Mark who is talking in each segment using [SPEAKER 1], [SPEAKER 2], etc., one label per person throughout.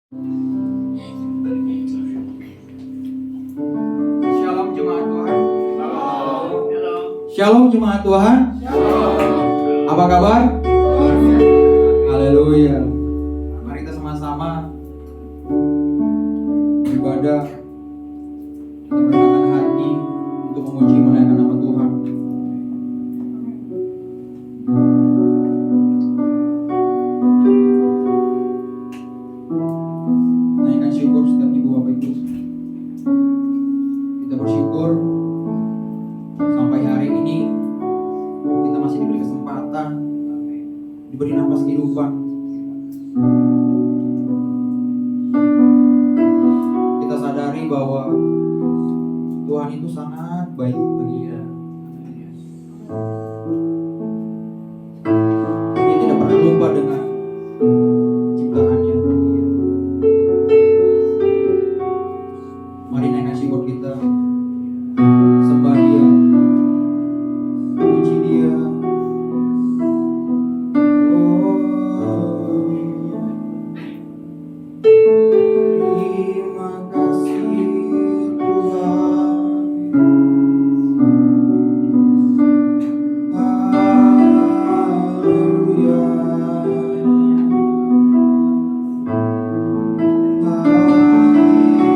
[SPEAKER 1] Shalom jemaat Tuhan.
[SPEAKER 2] Shalom jemaat Tuhan. Apa kabar? Haleluya. Mari kita sama-sama beribadah, kita merendahkan hati untuk memuji menaikkan nama Tuhan. Naikkan syukur setiap ibu bapak ibu. Kita bersyukur sampai hari ini kita masih diberi kesempatan, diberi nafas kehidupan. Kita sadari bahwa Tuhan itu sangat baik bagi kita. Dia tidak pernah lupa dengan ciptaannya. Mari naikkan syukur kita, sembah Dia, puji Dia. Terima kasih Tuhan. Haleluya.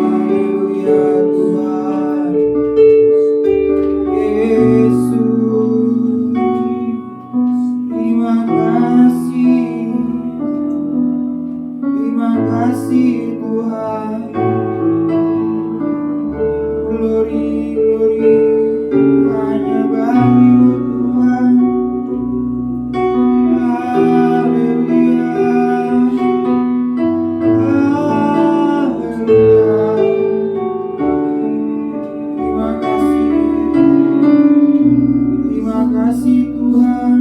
[SPEAKER 2] Haleluya Tuhan. Yesus, terima kasih. Terima kasih Tuhan. Glory, glory, hanya bagi-Mu Tuhan. Haleluya. Haleluya. Terima kasih. Terima kasih Tuhan.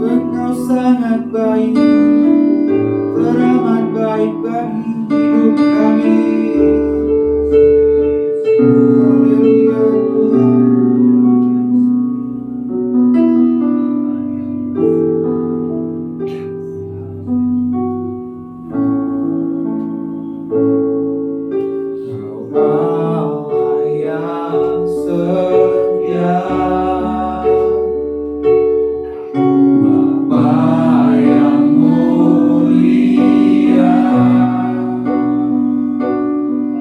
[SPEAKER 2] Engkau sangat baik, teramat baik bagi hidup kami. Haleluya Tuhan. Kau Allah yang setia, Bapa yang mulia,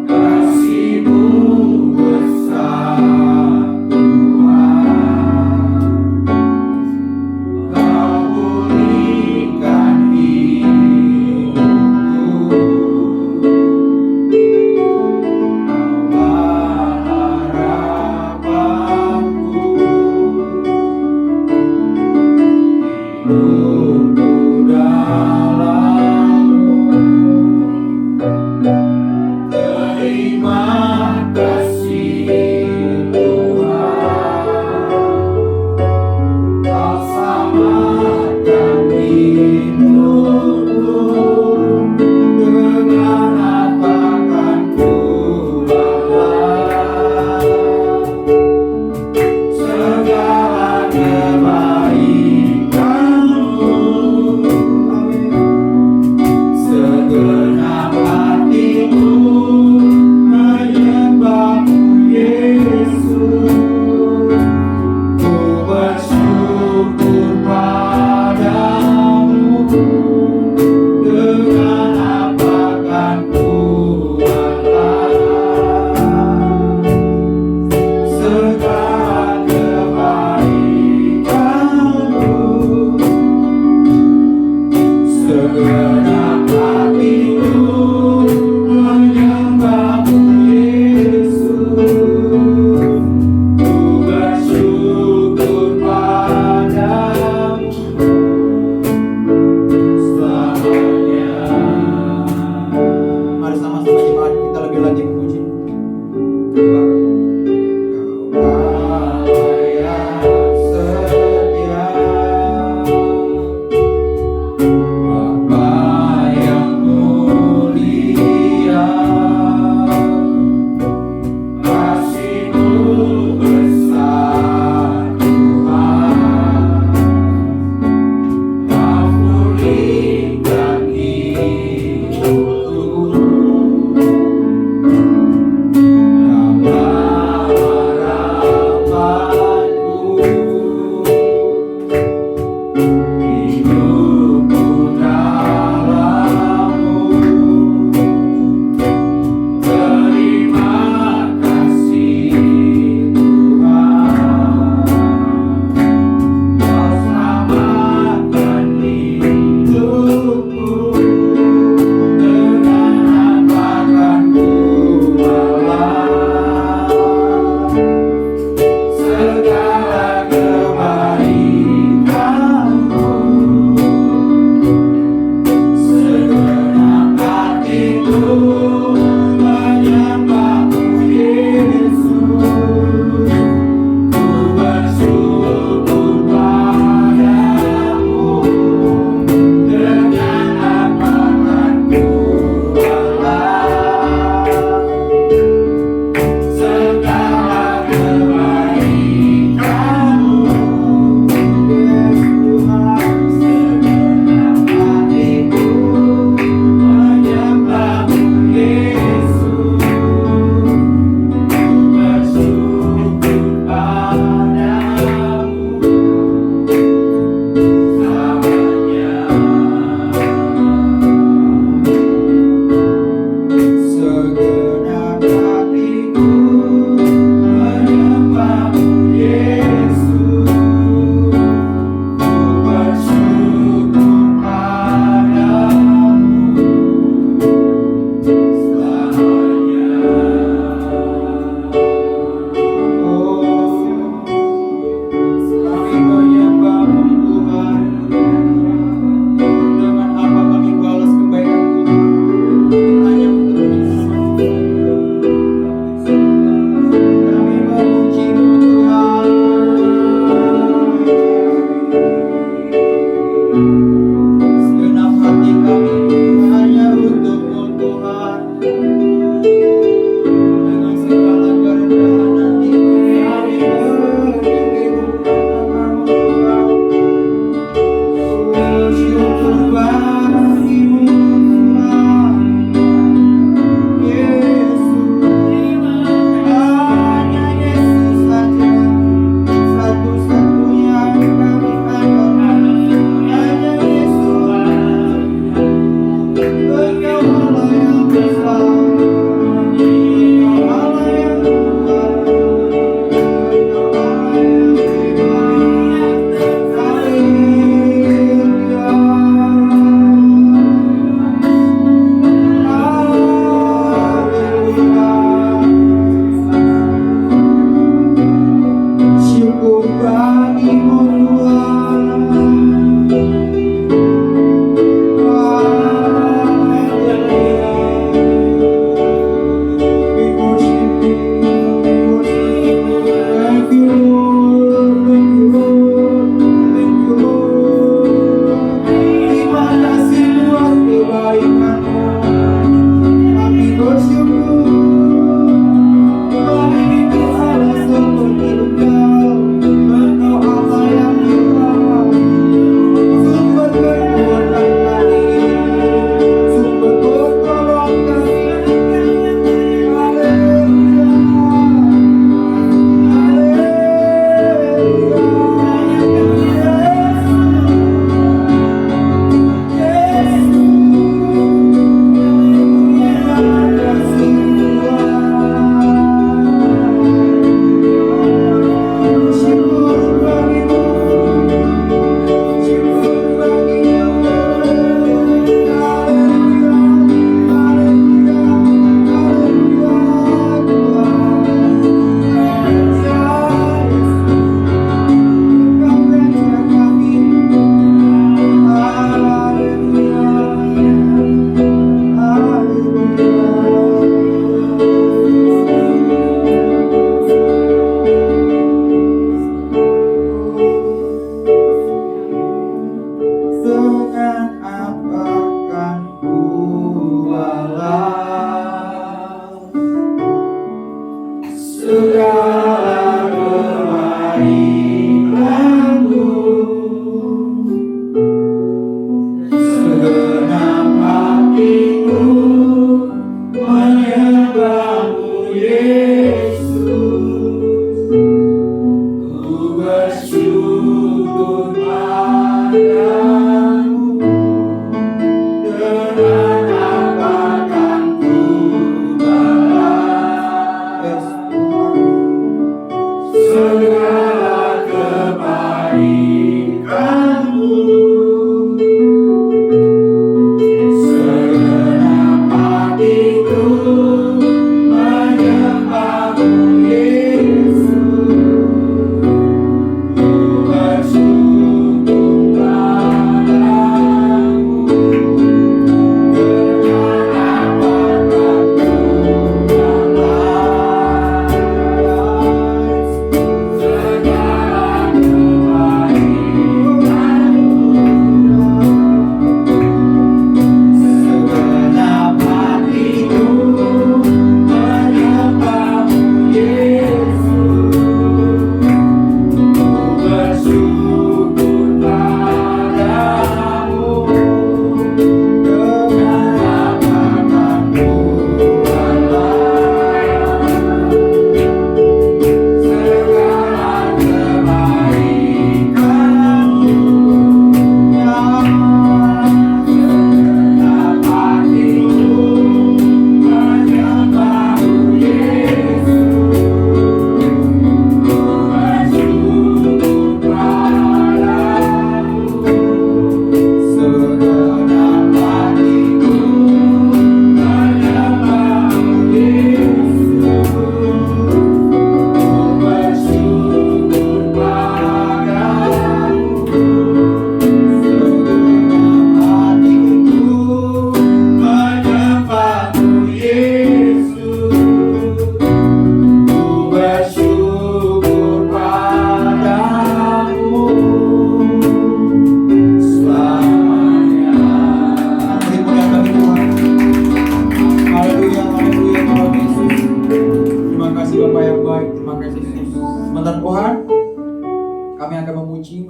[SPEAKER 2] kasih-Mu besar Tuhan. Kau pulihkan hidupku, Kau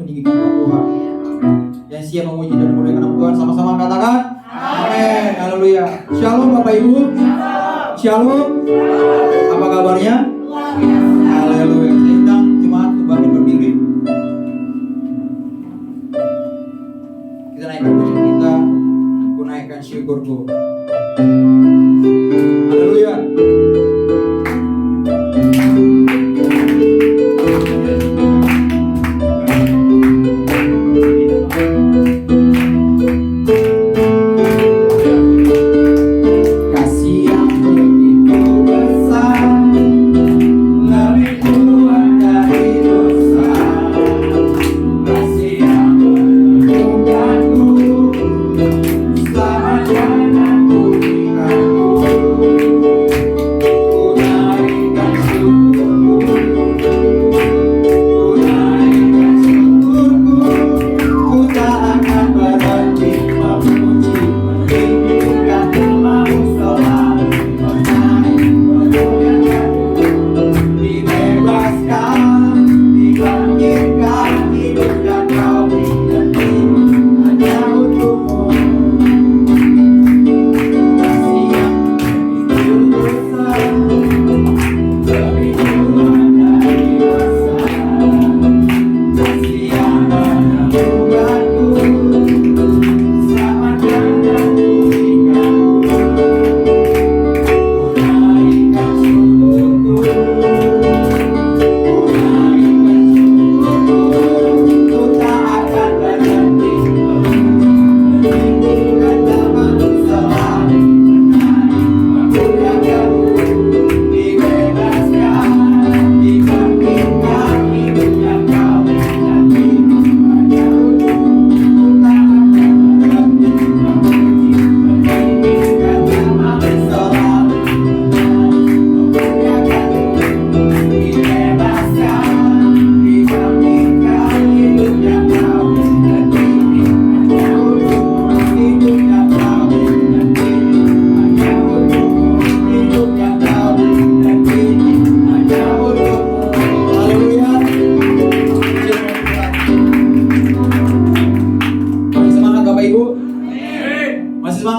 [SPEAKER 2] meninggikan nama Tuhan. Yang siap memuji dan memuliakan nama Tuhan sama-sama katakan amin. Haleluya. Shalom Bapak Ibu. Shalom. Apa kabarnya? Haleluya. Saya undang jemaat kembali berdiri. Kita naikkan pujian kita, ku naikkan syukurku. Haleluya.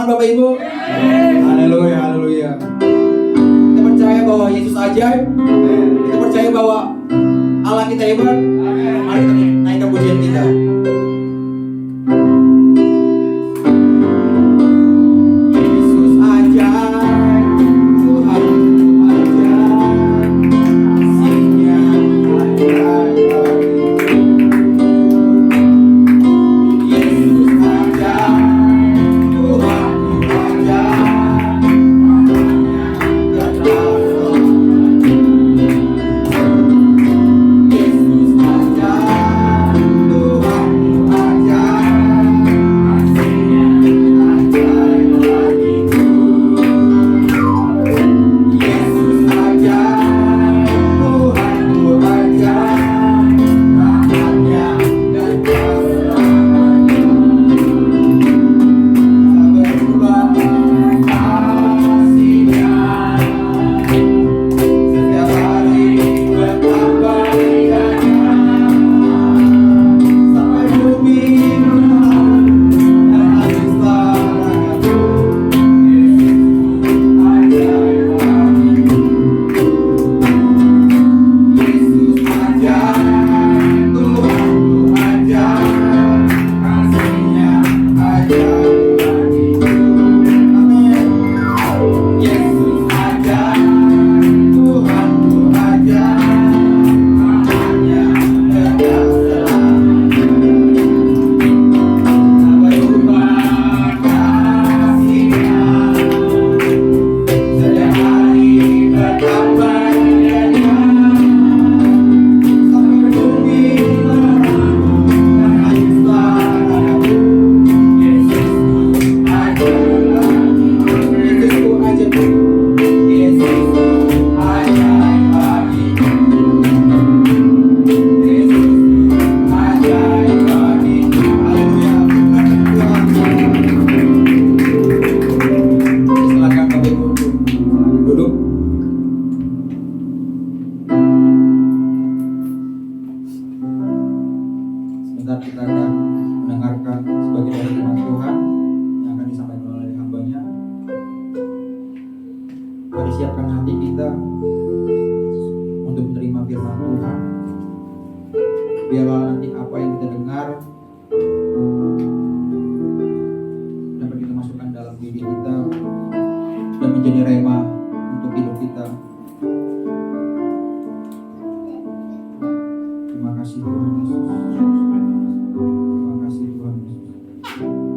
[SPEAKER 2] Bapak Ibu. Haleluya, haleluya. Kita percaya bahwa Yesus ajaib. Kita percaya bahwa Allah kita hebat. Mari kita naikkan pujian kita. Yesus ajaib, Tuhan ajaib, kasih-Nya ajaib. Yesus ajaib. Tuhan biarlah nanti apa yang kita dengar dapat kita masukkan dalam diri kita dan menjadi rema untuk hidup kita. Terima kasih Tuhan Yesus. Terima kasih Tuhan Yesus.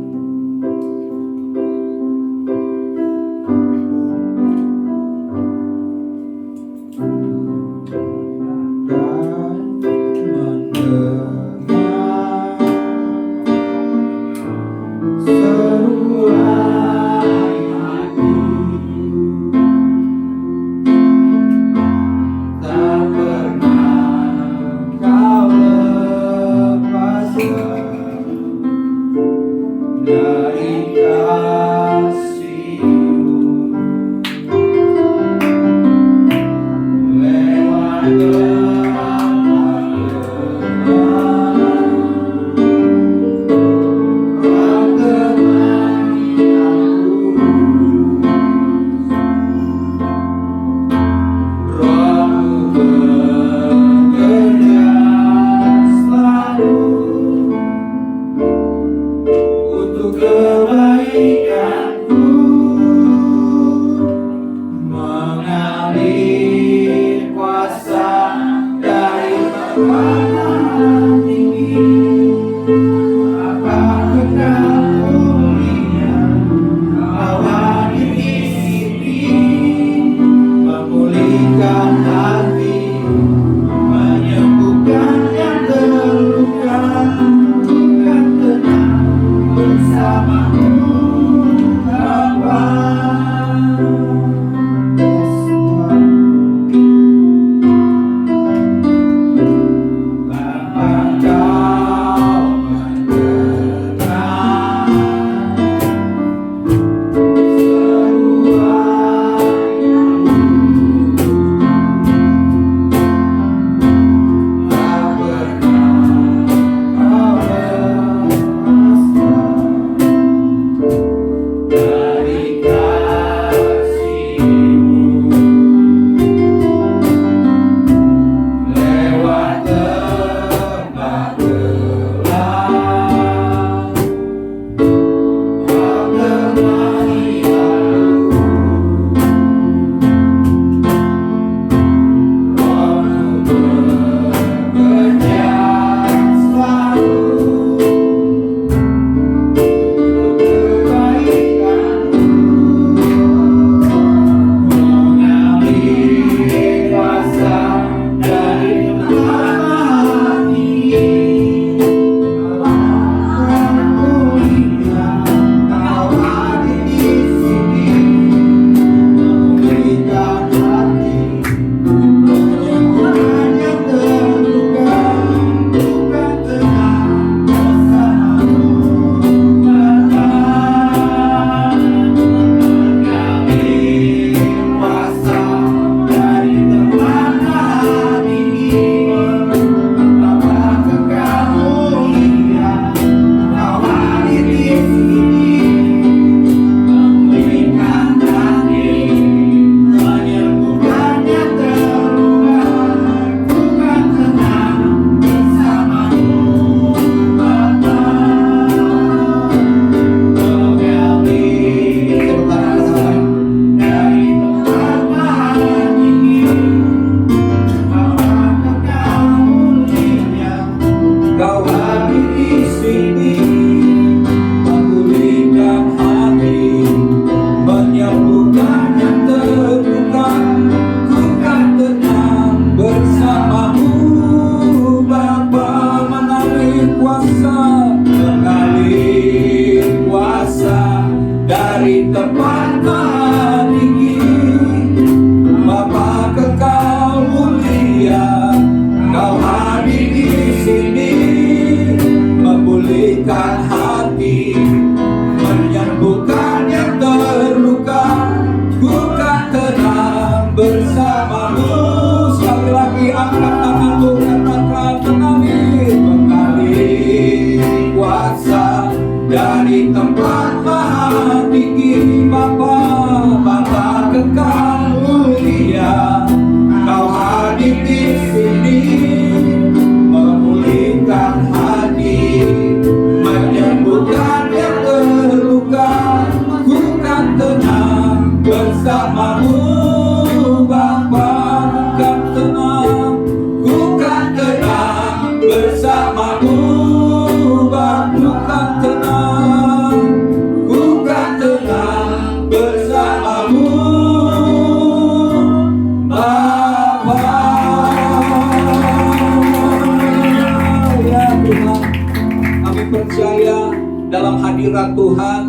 [SPEAKER 3] hadirat Tuhan,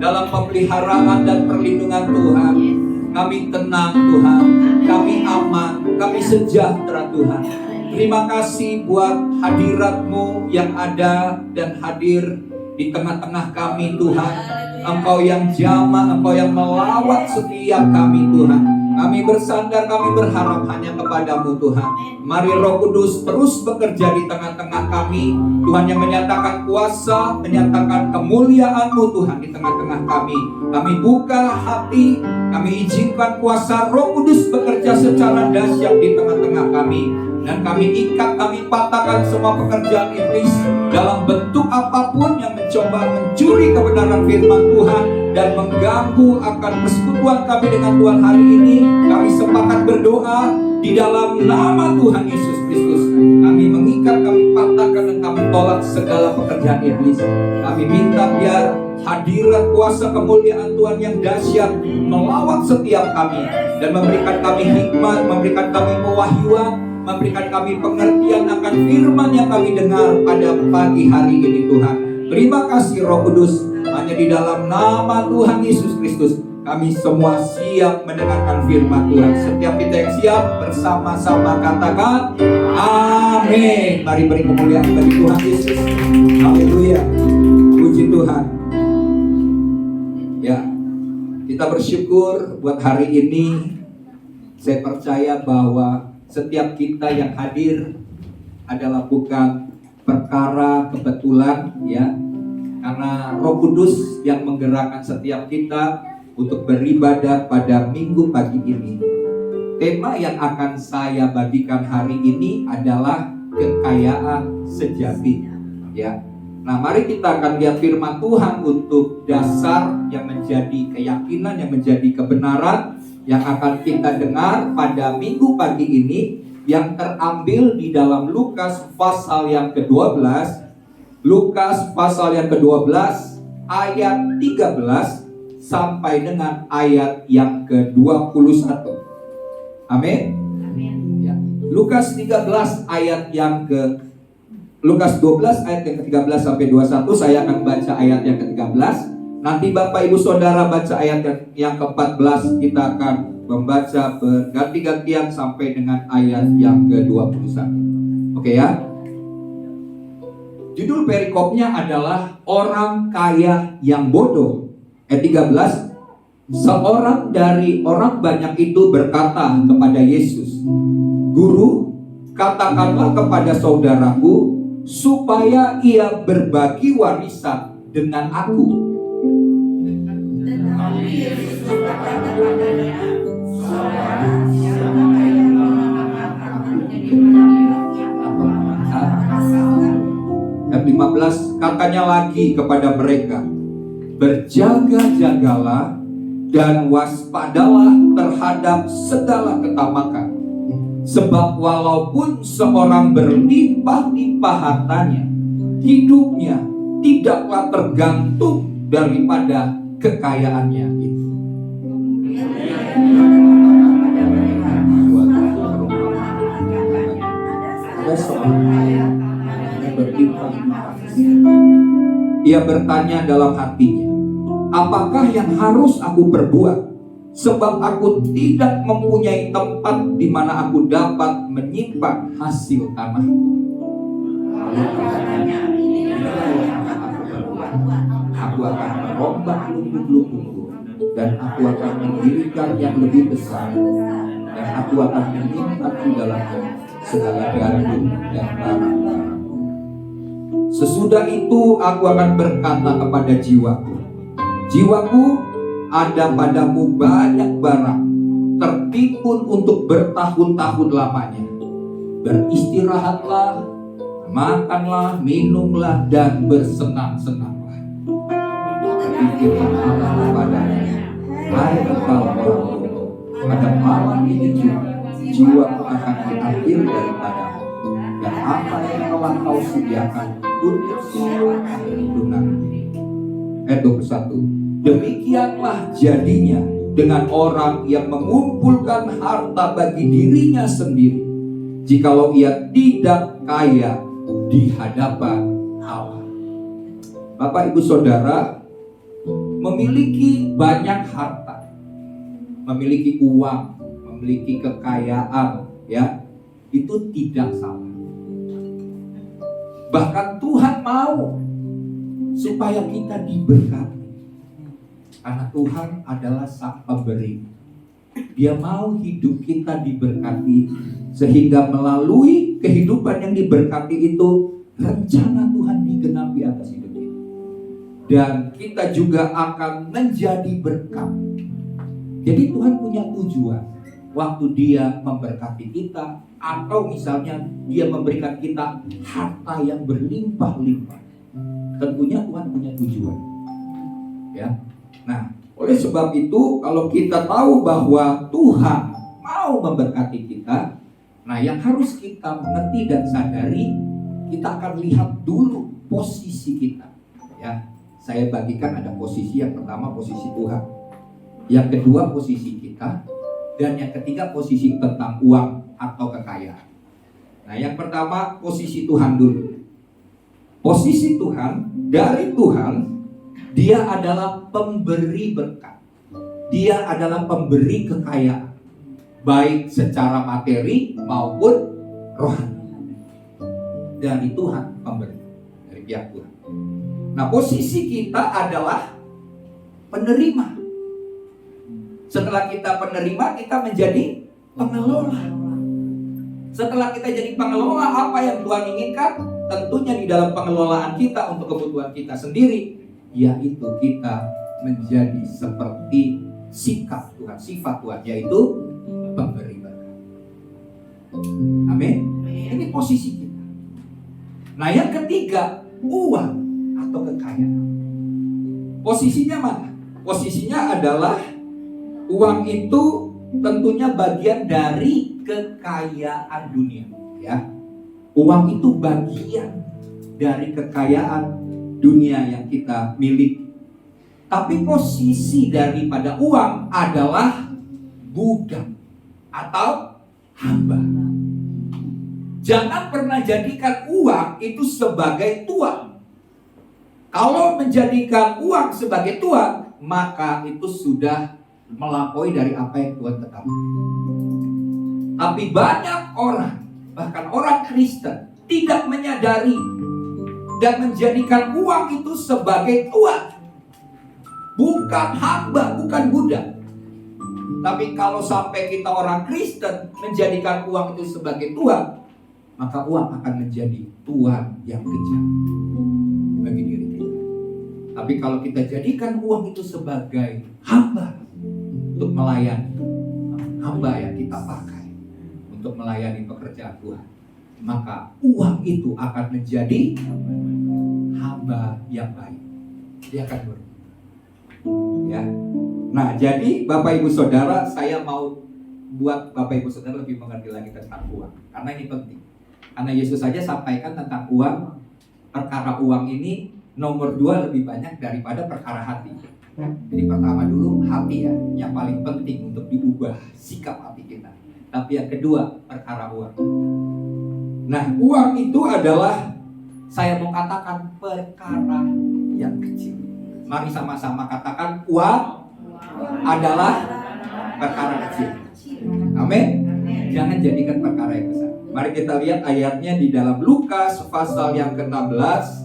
[SPEAKER 3] dalam pemeliharaan dan perlindungan Tuhan, kami tenang Tuhan, kami aman, kami sejahtera Tuhan. Terima kasih buat hadirat-Mu yang ada dan hadir di tengah-tengah kami Tuhan. Engkau yang jamah, Engkau yang melawat setiap kami Tuhan. Kami bersandar, kami berharap hanya kepada-Mu Tuhan. Mari Roh Kudus terus bekerja di tengah-tengah kami. Tuhan yang menyatakan kuasa, menyatakan kemuliaan-Mu Tuhan di tengah-tengah kami. Kami buka hati, kami izinkan kuasa Roh Kudus bekerja secara dahsyat di tengah-tengah kami. Dan kami ikat, kami patahkan semua pekerjaan iblis dalam bentuk apapun yang mencoba mencuri kebenaran firman Tuhan dan mengganggu akan persekutuan kami dengan Tuhan hari ini. Kami sepakat berdoa di dalam nama Tuhan Yesus Kristus. Kami mengikat, kami patahkan dan kami tolak segala pekerjaan iblis. Kami minta biar hadirat kuasa kemuliaan Tuhan yang dahsyat melawat setiap kami dan memberikan kami hikmat, memberikan kami pewahyuan, memberikan kami pengertian akan firman yang kami dengar pada pagi hari ini Tuhan. Terima kasih Roh Kudus, hanya di dalam nama Tuhan Yesus Kristus kami semua siap mendengarkan firman Tuhan. Setiap kita yang siap bersama-sama katakan amin. Mari beri kemuliaan bagi Tuhan Yesus. Haleluya. Puji Tuhan. Ya, kita bersyukur buat hari ini. Saya percaya bahwa setiap kita yang hadir adalah bukan perkara kebetulan ya, karena Roh Kudus yang menggerakkan setiap kita untuk beribadah pada minggu pagi ini. Tema yang akan saya bagikan hari ini adalah kekayaan sejati ya. Nah, mari kita akan lihat firman Tuhan untuk dasar yang menjadi keyakinan, yang menjadi kebenaran yang akan kita dengar pada minggu pagi ini, yang terambil di dalam Lukas pasal yang ke-12. Lukas pasal yang ke-12 ayat 13 sampai dengan ayat yang ke-21. Amin. Ya. Lukas 13 ayat yang ke Lukas 12 ayat yang ke-13 sampai 21. Saya akan baca ayat yang ke-13. Nanti Bapak Ibu Saudara baca ayat yang ke-14. Kita akan membaca berganti-gantian sampai dengan ayat yang ke-21. Oke ya. Judul perikopnya adalah orang kaya yang bodoh. Ayat 13. Seorang dari orang banyak itu berkata kepada Yesus, "Guru, katakanlah kepada saudaraku supaya ia berbagi warisan dengan aku." Ayat 15, katanya lagi kepada mereka, "Berjaga-jagalah dan waspadalah terhadap segala ketamakan. Sebab walaupun seorang berlimpah-limpah hartanya, hidupnya tidaklah tergantung daripada kekayaannya itu." Ada seorang yang berlimpah-limpah. Ia bertanya dalam hatinya, "Apakah yang harus aku perbuat? Sebab aku tidak mempunyai tempat di mana aku dapat menyimpan hasil tanahku." "Aku akan merombak lumbung-lumbungku dan aku akan mendirikan yang lebih besar, dan aku akan menyimpan di dalamnya segala gandum dan barang-barang. Sesudah itu aku akan berkata kepada jiwaku, jiwaku, ada padamu banyak barang, tertimbun untuk bertahun-tahun lamanya. Beristirahatlah, makanlah, minumlah, dan bersenang-senanglah." Pikirkan Allah kepadanya, "Hai engkau orang bodoh, pada malam ini juga jiwaku akan diambil daripadamu, dan apa yang telah kau sediakan untuk semua perlindungan." Ayat 21. Demikianlah jadinya dengan orang yang mengumpulkan harta bagi dirinya sendiri, jikalau ia tidak kaya di hadapan Allah. Bapak Ibu Saudara, memiliki banyak harta, memiliki uang, memiliki kekayaan, ya, itu tidak salah. Bahkan Tuhan mau supaya kita diberkati, karena Tuhan adalah Sang Pemberi. Dia mau hidup kita diberkati, sehingga melalui kehidupan yang diberkati itu rencana Tuhan digenapi atas hidup kita. Dan kita juga akan menjadi berkat. Jadi Tuhan punya tujuan waktu Dia memberkati kita, atau misalnya Dia memberikan kita harta yang berlimpah-limpah. Tentunya Tuhan punya tujuan, ya. Nah, oleh sebab itu, kalau kita tahu bahwa Tuhan mau memberkati kita, nah yang harus kita mengerti dan sadari, kita akan lihat dulu posisi kita, ya. Saya bagikan ada posisi yang pertama, posisi Tuhan. Yang kedua, posisi kita. Dan yang ketiga, posisi tentang uang atau kekayaan. Nah, yang pertama, posisi Tuhan dulu. Posisi Tuhan, dari Tuhan, Dia adalah pemberi berkat. Dia adalah pemberi kekayaan, baik secara materi maupun rohani. Dari Tuhan pemberi, dari pihak Tuhan. Nah, posisi kita adalah penerima. Setelah kita penerima, kita menjadi pengelola. Setelah kita jadi pengelola, apa yang Tuhan inginkan? Tentunya di dalam pengelolaan kita untuk kebutuhan kita sendiri, yaitu kita menjadi seperti sikap Tuhan, sifat Tuhan, yaitu pemberi berkat. Amin. Ini posisi kita. Nah, yang ketiga, uang atau kekayaan. Posisinya mana? Posisinya adalah uang itu tentunya bagian dari kekayaan dunia, ya. Uang itu bagian dari kekayaan dunia yang kita miliki. Tapi posisi daripada uang adalah budak atau hamba. Jangan pernah jadikan uang itu sebagai tuan. Kalau menjadikan uang sebagai tuan, maka itu sudah melampaui dari apa yang Tuhan tetapkan. Tapi banyak orang, bahkan orang Kristen, tidak menyadari dan menjadikan uang itu sebagai tuan, bukan hamba, bukan budak. Tapi kalau sampai kita orang Kristen menjadikan uang itu sebagai tuan, maka uang akan menjadi tuan yang kejam bagi diri kita. Tapi kalau kita jadikan uang itu sebagai hamba untuk melayani, hamba yang kita pakai untuk melayani pekerjaan Tuhan, maka uang itu akan menjadi hamba yang baik. Dia akan berubah, ya. Nah, jadi Bapak Ibu Saudara, saya mau buat Bapak Ibu Saudara lebih mengerti lagi tentang uang, karena ini penting. Karena Yesus saja sampaikan tentang uang, perkara uang ini nomor 2 lebih banyak daripada perkara hati. Jadi pertama dulu hati, ya, yang paling penting untuk diubah sikap hati kita. Tapi yang kedua, perkara uang. Nah, uang itu adalah, saya mau katakan, perkara yang kecil. Mari sama-sama katakan, uang adalah perkara kecil. Amin. Jangan jadikan perkara yang besar. Mari kita lihat ayatnya di dalam Lukas pasal yang ke-16.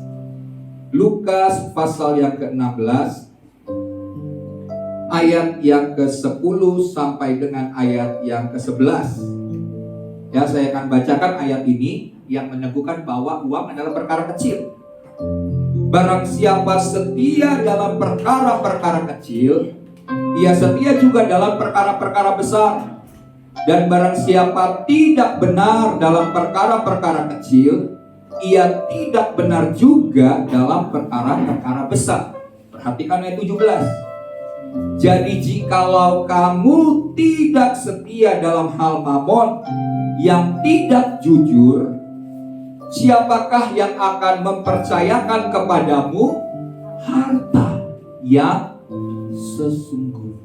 [SPEAKER 3] Lukas pasal yang ke-16, ayat yang ke-10 sampai dengan ayat yang ke-11. Ya, saya akan bacakan ayat ini yang meneguhkan bahwa uang adalah perkara kecil. Barang siapa setia dalam perkara-perkara kecil, ia setia juga dalam perkara-perkara besar. Dan barang siapa tidak benar dalam perkara-perkara kecil, ia tidak benar juga dalam perkara-perkara besar. Perhatikan ayat 17. Jadi jikalau kamu tidak setia dalam hal mamon yang tidak jujur, siapakah yang akan mempercayakan kepadamu harta yang sesungguhnya?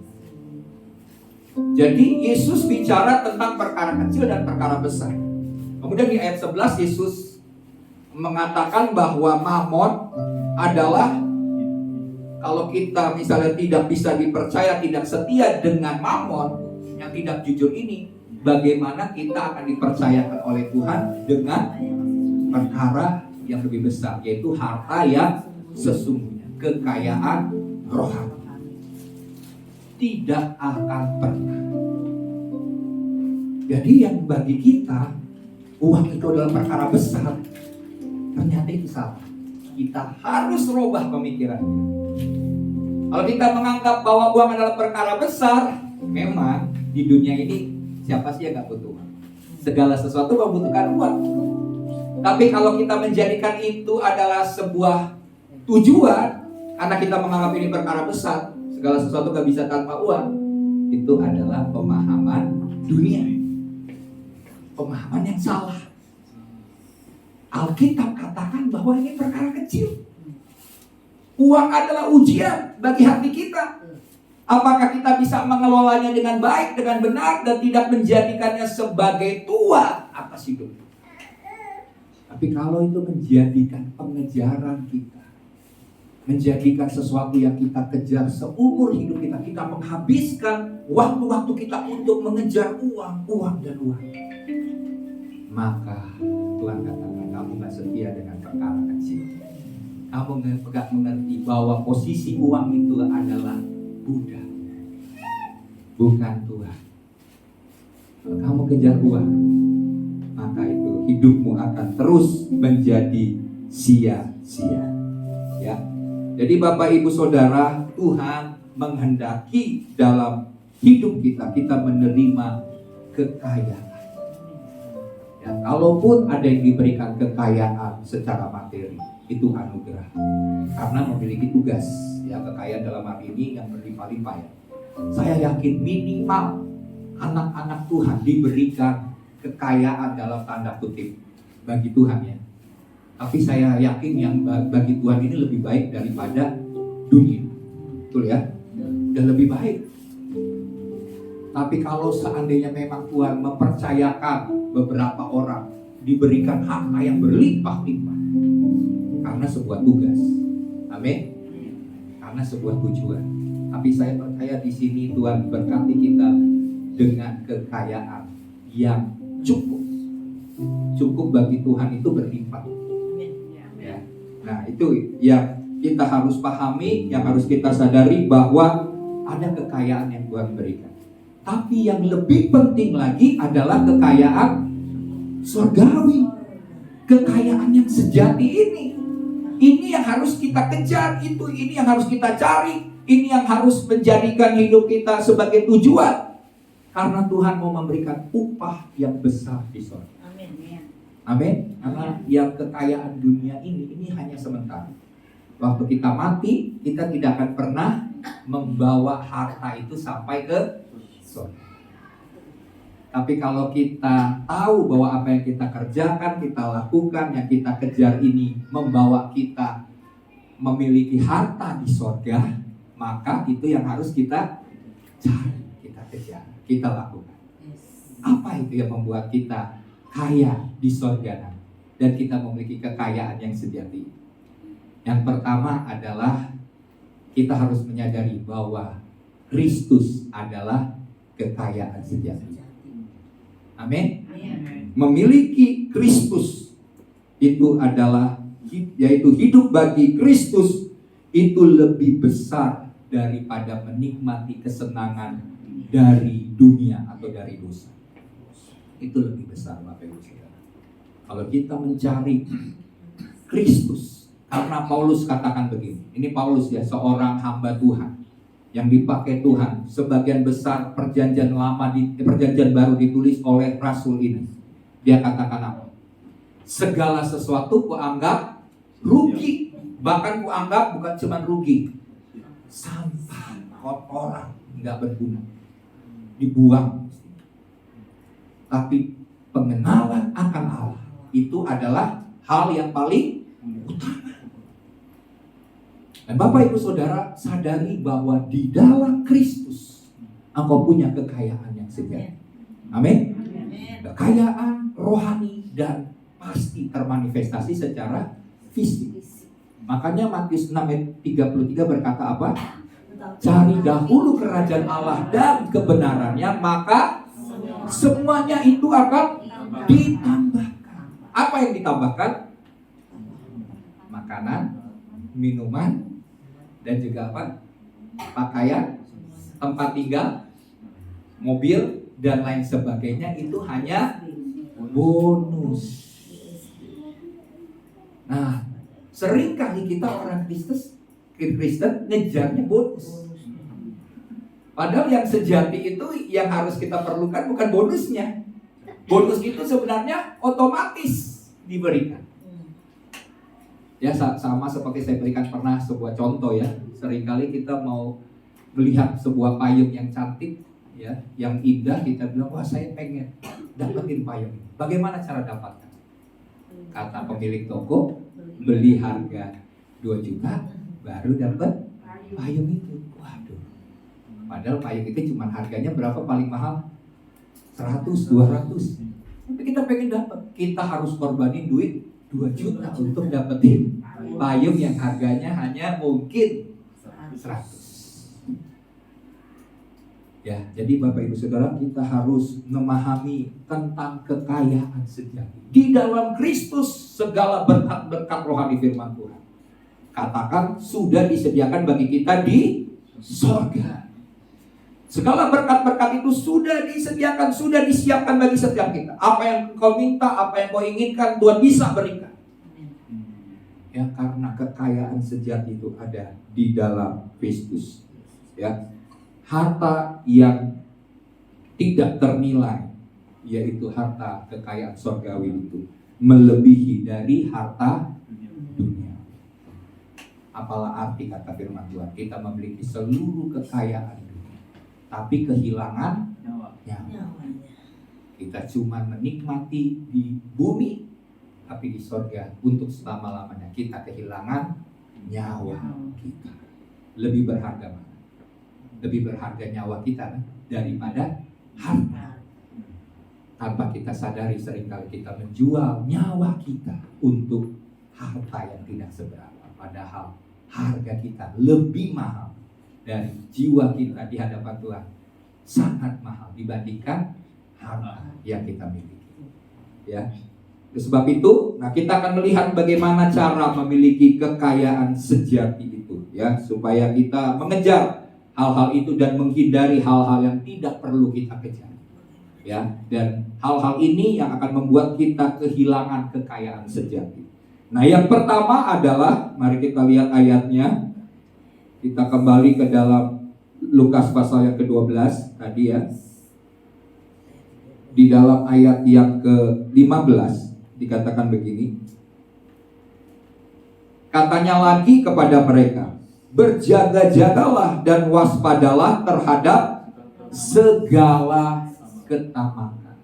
[SPEAKER 3] Jadi Yesus bicara tentang perkara kecil dan perkara besar. Kemudian di ayat 11 Yesus mengatakan bahwa mamon adalah Kalau kita misalnya tidak bisa dipercaya, tidak setia dengan Mamon yang tidak jujur ini, bagaimana kita akan dipercayakan oleh Tuhan dengan perkara yang lebih besar, yaitu harta yang sesungguhnya, kekayaan rohani. Tidak akan pernah. Jadi yang bagi kita uang itu adalah perkara besar, ternyata itu salah. Kita harus rubah pemikirannya. Kalau kita menganggap bahwa uang adalah perkara besar, memang di dunia ini siapa sih yang gak butuh uang? Segala sesuatu membutuhkan uang. Tapi kalau kita menjadikan itu adalah sebuah tujuan, karena kita menganggap ini perkara besar, segala sesuatu gak bisa tanpa uang, itu adalah pemahaman dunia, pemahaman yang salah. Alkitab katakan bahwa ini perkara kecil. Uang adalah ujian bagi hati kita. Apakah kita bisa mengelolanya dengan baik, dengan benar, dan tidak menjadikannya sebagai tuan atas hidup. Tapi kalau itu menjadikan pengejaran kita, menjadikan sesuatu yang kita kejar seumur hidup kita, kita menghabiskan waktu-waktu kita untuk mengejar uang, dan uang, maka Tuhan katakan kamu gak setia dengan perkara kecil. Kamu gak mengerti bahwa posisi uang itu adalah budak, bukan Tuhan. Kalau kamu kejar uang, maka itu hidupmu akan terus menjadi sia-sia. Ya. Jadi Bapak Ibu Saudara, Tuhan menghendaki dalam hidup kita menerima kekayaan. Ya, kalaupun ada yang diberikan kekayaan secara materi, itu anugerah. Karena memiliki tugas. Ya, kekayaan dalam hal ini yang berlimpah-limpah ya. Saya yakin minimal anak-anak Tuhan diberikan kekayaan dalam tanda kutip bagi Tuhan ya. Tapi saya yakin yang bagi Tuhan ini lebih baik daripada dunia. Betul ya? Dan lebih baik. Tapi kalau seandainya memang Tuhan mempercayakan beberapa orang diberikan harta yang berlimpah-limpah karena sebuah tugas. Amin. Karena sebuah tujuan. Tapi saya percaya di sini Tuhan berkati kita dengan kekayaan yang cukup bagi Tuhan itu berlimpah. Ya. Nah, itu yang kita harus pahami, yang harus kita sadari bahwa ada kekayaan yang Tuhan berikan. Tapi yang lebih penting lagi adalah kekayaan surgawi. Kekayaan yang sejati ini yang harus kita kejar, ini yang harus kita cari, ini yang harus menjadikan hidup kita sebagai tujuan. Karena Tuhan mau memberikan upah yang besar di surga. Amin. Karena yang kekayaan dunia ini hanya sementara. Waktu kita mati, kita tidak akan pernah membawa harta itu sampai ke surga. Tapi kalau kita tahu bahwa apa yang kita kerjakan, kita lakukan, yang kita kejar ini membawa kita memiliki harta di surga, maka itu yang harus kita cari, kita kejar, kita lakukan. Apa itu yang membuat kita kaya di surga dan kita memiliki kekayaan yang sejati? Yang pertama adalah kita harus menyadari bahwa Kristus adalah kekayaan sejati. Amin. Memiliki Kristus itu adalah, yaitu hidup bagi Kristus itu lebih besar daripada menikmati kesenangan dari dunia atau dari dosa. Itu lebih besar Bapak Ibu Saudara. Kalau kita mencari Kristus, karena Paulus katakan begini. Ini Paulus ya, seorang hamba Tuhan yang dipakai Tuhan. Sebagian besar perjanjian lama perjanjian baru ditulis oleh rasul ini. Dia katakan apa? Segala sesuatu kuanggap rugi. Bahkan kuanggap bukan cuma rugi, sampah, kotoran, nggak berguna, dibuang. Tapi pengenalan akan Allah itu adalah hal yang paling utama. Dan Bapak Ibu Saudara sadari bahwa di dalam Kristus engkau punya kekayaan yang sejati. Amin. Kekayaan rohani dan pasti termanifestasi secara fisik. Makanya Matius 6 ayat 33 berkata apa? Cari dahulu kerajaan Allah dan kebenarannya, maka semuanya itu akan ditambahkan. Apa yang ditambahkan? Makanan, minuman, dan juga apa? Pakaian, tempat tinggal, mobil, dan lain sebagainya. Itu hanya bonus. Nah, seringkali kita orang Kristen ngejarnya bonus. Padahal yang sejati itu yang harus kita perlukan bukan bonusnya. Bonus itu sebenarnya otomatis diberikan. Ya sama seperti saya berikan pernah sebuah contoh ya. Seringkali kita mau melihat sebuah payung yang cantik ya, yang indah, kita bilang wah saya pengen dapetin payung. Bagaimana cara dapatkan? Kata pemilik toko, beli harga 2 juta baru dapat payung itu. Waduh. Padahal payung itu cuma harganya berapa paling mahal? 100, 200. Tapi kita pengen dapat. Kita harus korbanin duit 2 juta untuk dapetin payung yang harganya hanya mungkin 100. Ya, jadi Bapak Ibu Saudara, kita harus memahami tentang kekayaan sejati. Di dalam Kristus segala berkat-berkat rohani firman Tuhan, katakan sudah disediakan bagi kita di sorga. Segala berkat-berkat itu sudah disediakan, sudah disiapkan bagi setiap kita. Apa yang kau minta, apa yang kau inginkan, Tuhan bisa berikan. Ya, karena kekayaan sejati itu ada di dalam Kristus. Ya, harta yang tidak ternilai, yaitu harta kekayaan surgawi itu, melebihi dari harta dunia. Apalah arti kata firman Tuhan? Kita memiliki seluruh kekayaan dunia, tapi kehilangan nyawa. Kita cuma menikmati di bumi, tapi di surga untuk selama-lamanya kita kehilangan nyawa kita. Lebih berharga mana? Lebih berharga nyawa kita daripada harta. Tanpa kita sadari seringkali kita menjual nyawa kita untuk harta yang tidak seberapa. Padahal harga kita lebih mahal dari jiwa kita di hadapan Tuhan. Sangat mahal dibandingkan harta yang kita miliki. Ya. Sebab itu, nah kita akan melihat bagaimana cara memiliki kekayaan sejati itu, ya, supaya kita mengejar hal-hal itu dan menghindari hal-hal yang tidak perlu kita kejar. Ya, dan hal-hal ini yang akan membuat kita kehilangan kekayaan sejati. Nah, yang pertama adalah, mari kita lihat ayatnya. Kita kembali ke dalam Lukas pasal yang ke-12 tadi ya. Di dalam ayat yang ke-15 dikatakan begini. Katanya lagi kepada mereka, berjaga-jagalah dan waspadalah terhadap segala ketamakan.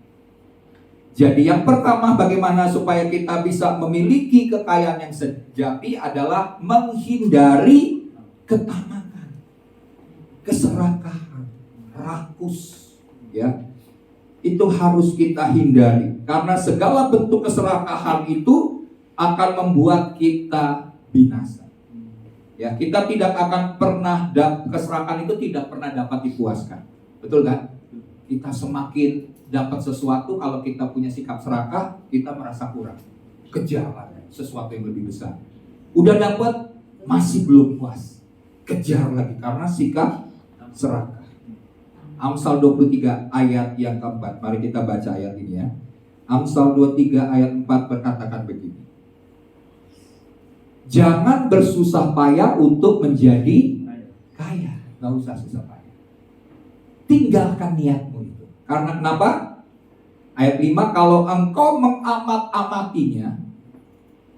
[SPEAKER 3] Jadi yang pertama, bagaimana supaya kita bisa memiliki kekayaan yang sejati adalah menghindari ketamakan, keserakahan, rakus, ya. Itu harus kita hindari, karena segala bentuk keserakahan itu akan membuat kita binasa. Ya, kita tidak akan pernah keserakahan itu tidak pernah dapat dipuaskan. Betul kan? Kita semakin dapat sesuatu, kalau kita punya sikap serakah, kita merasa kurang. Kejar lagi sesuatu yang lebih besar. Udah dapat, masih belum puas. Kejar lagi karena sikap serakah. Amsal 23 ayat yang keempat. Mari kita baca ayat ini ya. Amsal 23 ayat 4 berkatakan begini. Jangan bersusah payah untuk menjadi kaya. Gak usah susah payah. Tinggalkan niatmu itu. Karena kenapa? Ayat 5, kalau engkau mengamat-amatinya,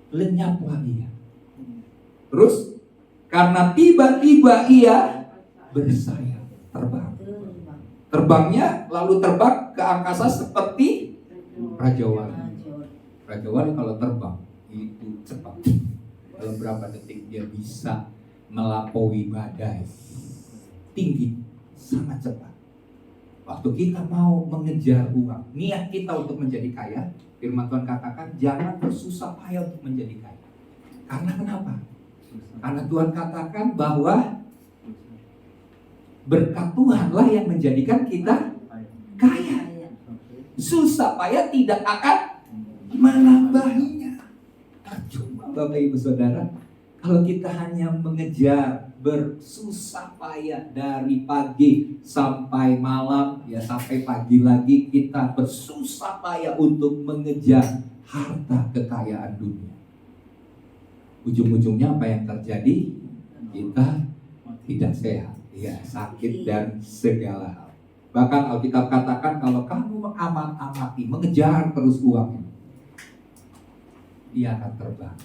[SPEAKER 3] lenyaplah ia. Terus, karena tiba-tiba ia bersayap, terbang. Terbangnya lalu terbang ke angkasa seperti Raja Wali. Raja Wali kalau terbang itu cepat. Dalam berapa detik dia bisa melampaui badai. Tinggi, sangat cepat. Waktu kita mau mengejar uang, niat kita untuk menjadi kaya, firman Tuhan katakan jangan bersusah payah untuk menjadi kaya. Karena kenapa? Karena Tuhan katakan bahwa berkat Tuhanlah yang menjadikan kita kaya. Susah payah tidak akan menambahinya. Cuma Bapak Ibu Saudara, kalau kita hanya mengejar bersusah payah dari pagi sampai malam, ya sampai pagi lagi kita bersusah payah untuk mengejar harta kekayaan dunia. Ujung-ujungnya apa yang terjadi? Kita tidak sehat, ya sakit dan segala hal. Bahkan Alkitab katakan kalau kamu mengamat-amati, mengejar terus uang, dia akan terbang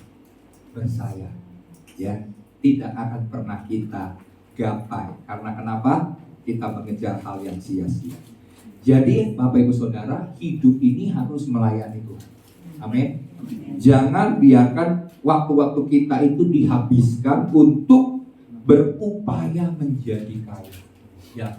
[SPEAKER 3] bersayap, ya tidak akan pernah kita gapai. Karena kenapa? Kita mengejar hal yang sia-sia. Jadi Bapak Ibu Saudara, hidup ini harus melayani Tuhan. Amin. Jangan biarkan waktu-waktu kita itu dihabiskan untuk berupaya menjadi kaya. Ya.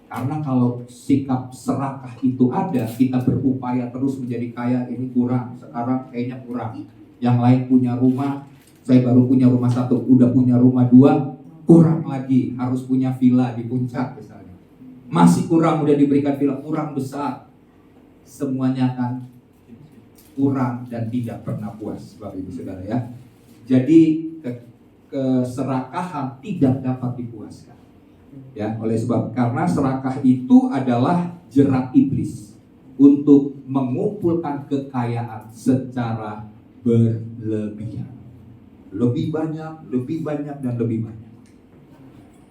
[SPEAKER 3] Karena kalau sikap serakah itu ada, kita berupaya terus menjadi kaya, ini kurang, sekarang kayaknya kurang. Yang lain punya rumah, saya baru punya rumah 1, udah punya rumah 2, kurang lagi, harus punya villa di puncak misalnya. Masih kurang, udah diberikan villa, kurang besar. Semuanya akan kurang dan tidak pernah puas, Bapak Ibu Saudara ya. Jadi keserakahan tidak dapat dipuaskan. Ya, oleh sebab karena serakah itu adalah jerat iblis untuk mengumpulkan kekayaan secara berlebihan. Lebih banyak dan lebih banyak.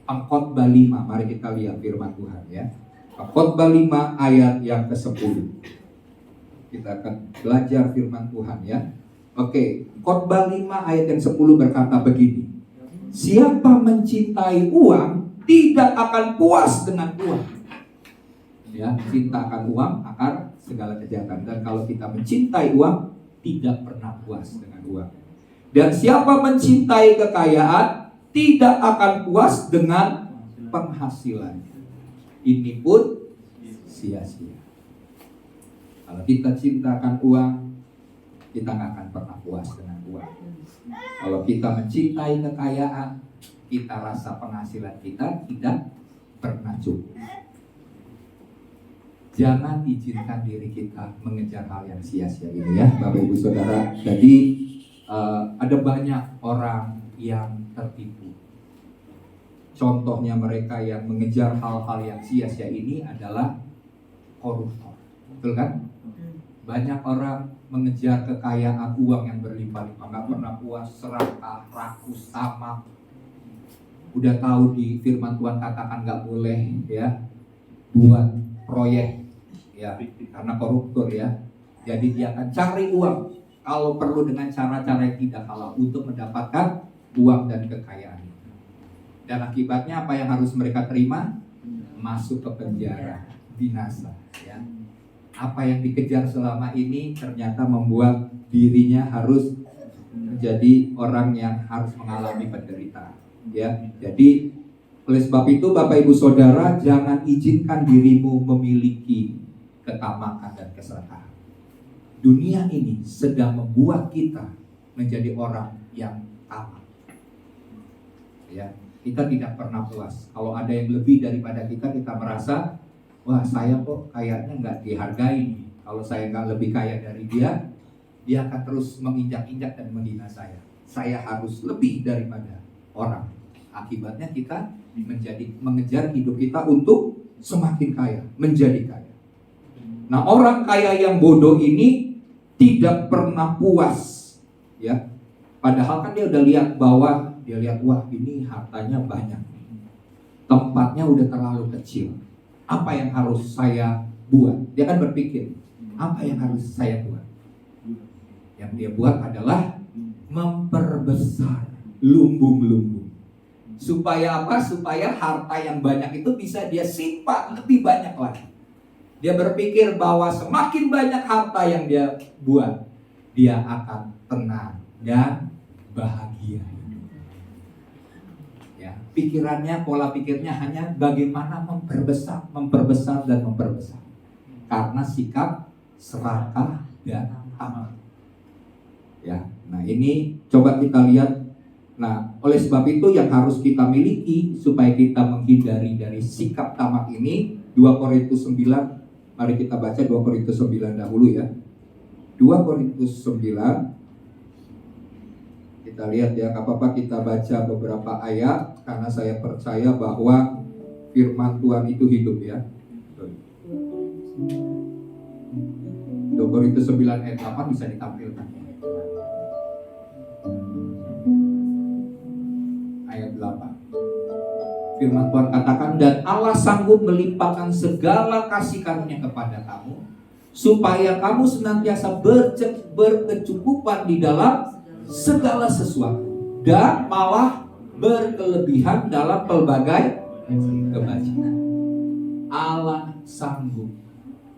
[SPEAKER 3] Pengkhotbah 5, mari kita lihat firman Tuhan ya. Pengkhotbah 5 ayat yang ke-10. Kita akan belajar firman Tuhan ya. Oke, Khotbah 5 ayat yang 10 berkata begini. Siapa mencintai uang tidak akan puas dengan uang. Ya, cinta akan uang akar segala kejahatan. Dan kalau kita mencintai uang, tidak pernah puas dengan uang. Dan siapa mencintai kekayaan, tidak akan puas dengan penghasilan. Ini pun sia-sia. Kalau kita cintakan uang, kita nggak akan pernah puas dengan uang. Kalau kita mencintai kekayaan, kita rasa penghasilan kita tidak pernah cukup. Jangan izinkan diri kita mengejar hal yang sia-sia ini ya, Bapak Ibu Saudara. Jadi ada banyak orang yang tertipu. Contohnya mereka yang mengejar hal-hal yang sia-sia ini adalah koruptor. Betul kan? Banyak orang mengejar kekayaan uang yang berlimpah-limpah, nggak pernah puas, serakah, rakus, tamak. Udah tahu di firman Tuhan katakan nggak boleh ya buat proyek ya karena koruptor ya. Jadi dia akan cari uang kalau perlu dengan cara-cara yang tidak halal untuk mendapatkan uang dan kekayaan. Dan akibatnya apa yang harus mereka terima? Masuk ke penjara, binasa ya. Apa yang dikejar selama ini ternyata membuat dirinya harus menjadi orang yang harus mengalami penderitaan. Ya, jadi oleh sebab itu Bapak Ibu Saudara, jangan izinkan dirimu memiliki ketamakan dan keserakahan. Dunia ini sedang membuat kita menjadi orang yang tamak. Ya, kita tidak pernah puas. Kalau ada yang lebih daripada kita merasa, wah saya kok kayaknya nggak dihargai. Kalau saya nggak lebih kaya dari dia akan terus menginjak-injak dan menghina saya. Saya harus lebih daripada orang. Akibatnya kita mengejar hidup kita untuk semakin kaya, menjadi kaya. Nah, orang kaya yang bodoh ini tidak pernah puas, ya. Padahal kan dia udah lihat bahwa wah ini hartanya banyak, tempatnya udah terlalu kecil. Apa yang harus saya buat? Dia kan berpikir, apa yang harus saya buat? Yang dia buat adalah memperbesar lumbung-lumbung. Supaya apa? Supaya harta yang banyak itu bisa dia simpan lebih banyak lagi. Dia berpikir bahwa semakin banyak harta yang dia buat, dia akan tenang dan bahagia. Ya, pikirannya, pola pikirnya hanya bagaimana memperbesar dan memperbesar. Karena sikap serakah dan tamak. Ya, nah ini coba kita lihat Nah, oleh sebab itu yang harus kita miliki supaya kita menghindari dari sikap tamak ini, 2 Korintus 9, mari kita baca 2 Korintus 9 dahulu ya. 2 Korintus 9, kita lihat ya, gak apa-apa kita baca beberapa ayat, karena saya percaya bahwa firman Tuhan itu hidup ya. 2 Korintus 9 ayat 8 bisa ditampilkan. Ayat 8. Firman Tuhan katakan, dan Allah sanggup melimpahkan segala kasih karunia kepada kamu, supaya kamu senantiasa berkecukupan di dalam segala sesuatu, dan malah berkelebihan dalam pelbagai kebajikan. Allah sanggup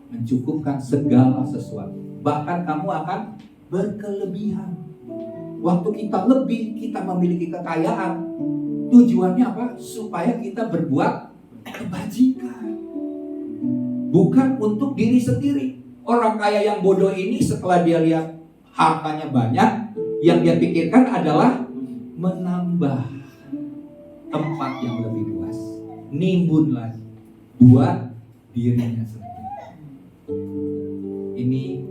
[SPEAKER 3] mencukupkan segala sesuatu, bahkan kamu akan berkelebihan. Waktu kita lebih, kita memiliki kekayaan, tujuannya apa? Supaya kita berbuat kebajikan, bukan untuk diri sendiri. Orang kaya yang bodoh ini setelah dia lihat hartanya banyak, yang dia pikirkan adalah menambah tempat yang lebih luas, nimbun lagi buat dirinya sendiri. Ini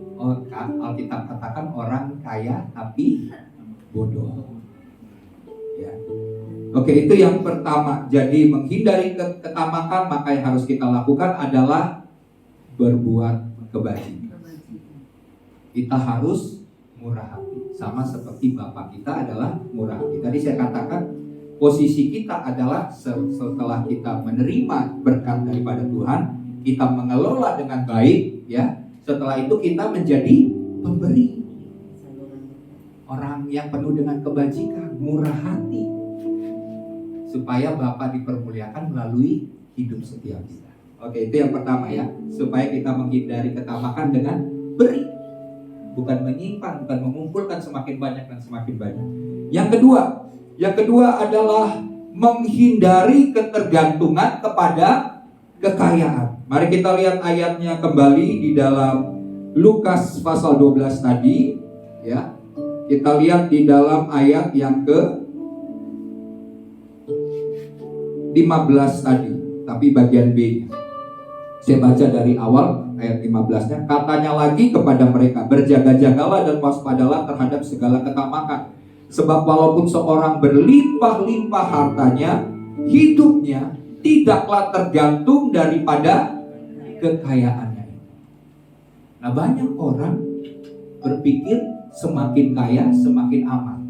[SPEAKER 3] Alkitab katakan orang kaya tapi bodoh. Ya. Oke, itu yang pertama. Jadi menghindari ketamakan, maka yang harus kita lakukan adalah berbuat kebajikan. Kita harus murah hati, sama seperti Bapak kita adalah murah hati. Tadi saya katakan posisi kita adalah setelah kita menerima berkat daripada Tuhan, kita mengelola dengan baik, ya. Setelah itu kita menjadi pemberi, orang yang penuh dengan kebajikan, murah hati, supaya Bapa dipermuliakan melalui hidup setiap kita. Oke, itu yang pertama ya, supaya kita menghindari ketamakan dengan beri, bukan menyimpan, bukan mengumpulkan semakin banyak dan semakin banyak. Yang kedua adalah menghindari ketergantungan kepada kekayaan. Mari kita lihat ayatnya kembali di dalam Lukas pasal 12 tadi, ya. Kita lihat di dalam ayat yang ke-15 tadi, tapi bagian B-nya. Saya baca dari awal ayat 15-nya. Katanya lagi kepada mereka, berjaga-jagalah dan waspadalah terhadap segala ketamakan. Sebab walaupun seorang berlimpah-limpah hartanya, hidupnya tidaklah tergantung daripada kekayaannya. Nah, banyak orang berpikir semakin kaya semakin aman,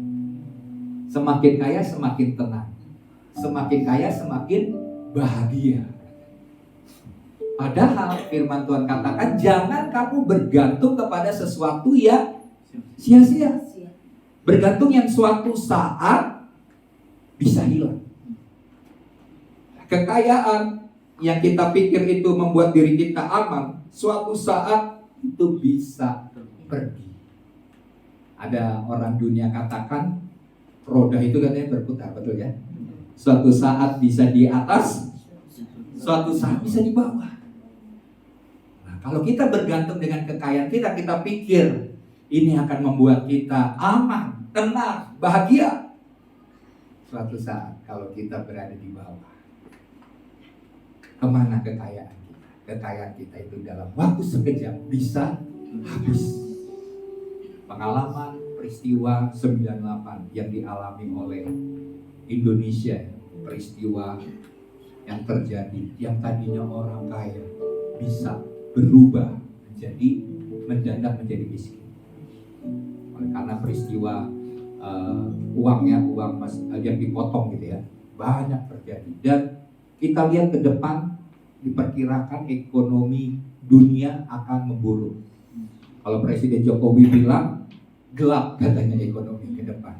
[SPEAKER 3] semakin kaya semakin tenang, semakin kaya semakin bahagia. Padahal firman Tuhan katakan, jangan kamu bergantung kepada sesuatu yang sia-sia, bergantung yang suatu saat bisa hilang. Kekayaan yang kita pikir itu membuat diri kita aman, suatu saat itu bisa pergi. Ada orang dunia katakan, roda itu katanya berputar, betul ya? Suatu saat bisa di atas, suatu saat bisa di bawah. Nah, kalau kita bergantung dengan kekayaan kita, kita pikir ini akan membuat kita aman, tenang, bahagia. Suatu saat kalau kita berada di bawah, kemana kekayaan kita? Kekayaan kita itu dalam waktu sekejap bisa habis. Pengalaman peristiwa 98 yang dialami oleh Indonesia, peristiwa yang terjadi, yang tadinya orang kaya bisa berubah menjadi mendadak menjadi miskin. Karena peristiwa uang yang dipotong gitu ya, banyak terjadi. Dan kita lihat ke depan, diperkirakan ekonomi dunia akan memburuk. Kalau Presiden Jokowi bilang gelap katanya ekonomi ke depan.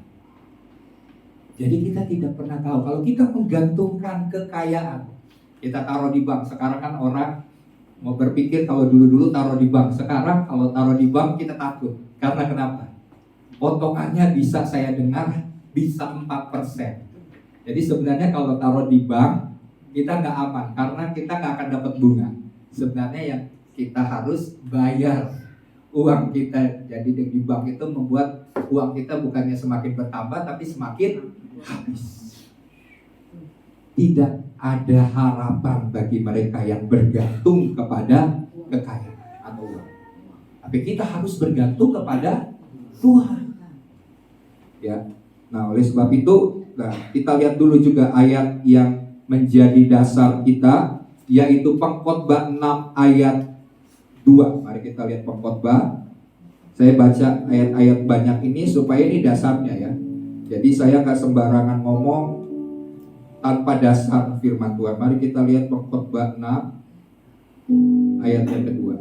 [SPEAKER 3] Jadi kita tidak pernah tahu. Kalau kita menggantungkan kekayaan, kita taruh di bank. Sekarang kan orang mau berpikir kalau dulu-dulu taruh di bank. Sekarang kalau taruh di bank kita takut. Karena kenapa? Potongannya bisa saya dengar bisa 4%. Jadi sebenarnya kalau taruh di bank kita nggak aman, karena kita nggak akan dapat bunga. Sebenarnya yang kita harus bayar uang kita. Jadi di bank itu membuat uang kita bukannya semakin bertambah, tapi semakin habis. Tidak ada harapan bagi mereka yang bergantung kepada kekayaan atau uang. Tapi kita harus bergantung kepada Tuhan. Ya. Nah, oleh sebab itu, kita lihat dulu juga ayat yang menjadi dasar kita, yaitu Pengkhotbah 6 ayat 2. Mari kita lihat Pengkhotbah. Saya baca ayat-ayat banyak ini supaya ini dasarnya ya. Jadi saya nggak sembarangan ngomong tanpa dasar firman Tuhan. Mari kita lihat Pengkhotbah 6 ayat yang kedua.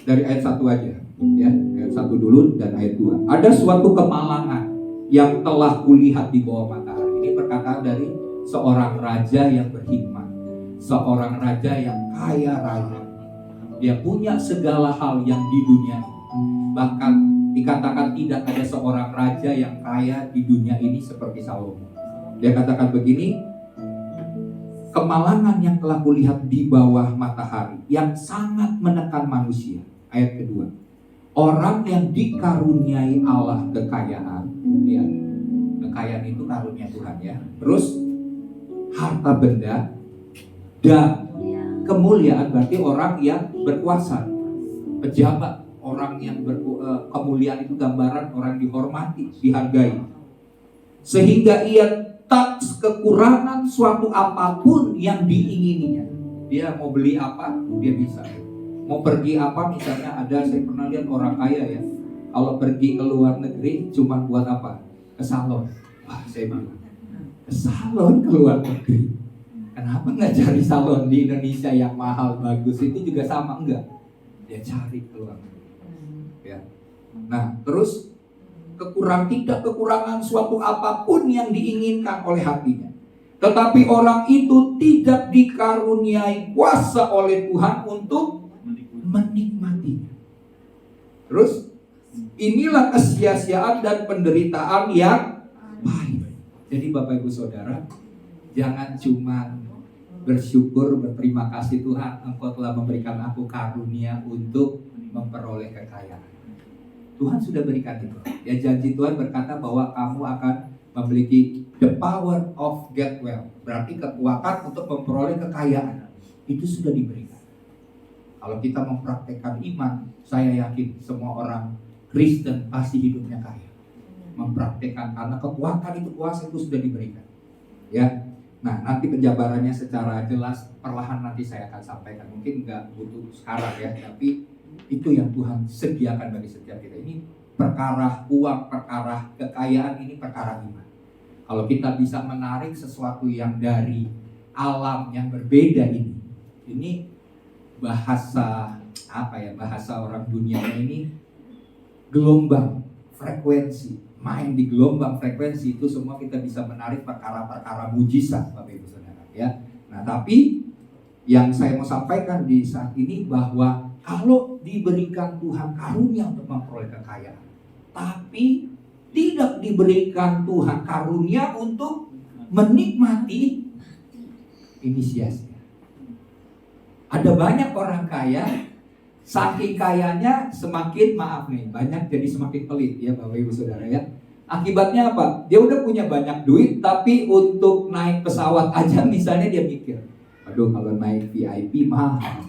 [SPEAKER 3] Dari ayat 1 aja ya, ayat 1 dulu dan ayat 2. Ada suatu kemalangan yang telah kulihat di bawah matahari. Ini perkataan dari seorang raja yang berhikmat, seorang raja yang kaya raya. Dia punya segala hal yang di dunia ini. Bahkan dikatakan tidak ada seorang raja yang kaya di dunia ini seperti Salomo. Dia katakan begini, kemalangan yang telah kulihat di bawah matahari yang sangat menekan manusia. Ayat kedua, orang yang dikaruniai Allah kekayaan, ya, kekayaan itu karunia Tuhan ya. Terus harta benda dan kemuliaan, berarti orang yang berkuasa, pejabat, orang yang kemuliaan itu gambaran orang dihormati, dihargai, sehingga ia tak kekurangan suatu apapun yang diingininya. Dia mau beli apa, dia bisa. Mau pergi apa, misalnya saya pernah lihat orang kaya ya, kalau pergi ke luar negeri cuma buat apa? Ke salon. Wah, saya bilang, ke salon ke luar negeri. Kenapa nggak cari salon di Indonesia yang mahal, bagus, itu juga sama enggak? Dia cari ke luar negeri. Ya. Nah, terus tidak kekurangan suatu apapun yang diinginkan oleh hatinya. Tetapi orang itu tidak dikaruniai kuasa oleh Tuhan untuk menikmatinya. Terus inilah kesia-siaan dan penderitaan yang pahit. Jadi Bapak Ibu Saudara, jangan cuma bersyukur, berterima kasih Tuhan, Engkau telah memberikan aku karunia untuk memperoleh kekayaan. Tuhan sudah berikan itu. Ya, janji Tuhan berkata bahwa kamu akan memiliki the power of get well. Berarti kekuatan untuk memperoleh kekayaan. Itu sudah diberikan. Kalau kita mempraktekkan iman, saya yakin semua orang Kristen pasti hidupnya kaya. Mempraktekkan, karena kekuatan itu, kuasa itu sudah diberikan. Ya. Nah, nanti penjabarannya secara jelas perlahan nanti saya akan sampaikan. Mungkin nggak butuh sekarang ya, tapi itu yang Tuhan sediakan bagi setiap kita. Ini perkara uang, perkara kekayaan, ini perkara iman. Kalau kita bisa menarik sesuatu yang dari alam yang berbeda ini bahasa bahasa orang dunia ini gelombang, frekuensi. Main di gelombang frekuensi itu semua kita bisa menarik perkara-perkara mujizat, Bapak Ibu Saudara ya. Nah, tapi yang saya mau sampaikan di saat ini bahwa kalau diberikan Tuhan karunia untuk memperoleh kekayaan, tapi tidak diberikan Tuhan karunia untuk menikmati, ini sia-sia. Ada banyak orang kaya, saking kayanya semakin banyak jadi semakin pelit ya Bapak Ibu Saudara ya. Akibatnya apa? Dia udah punya banyak duit, tapi untuk naik pesawat aja misalnya dia mikir, aduh kalau naik VIP mahal,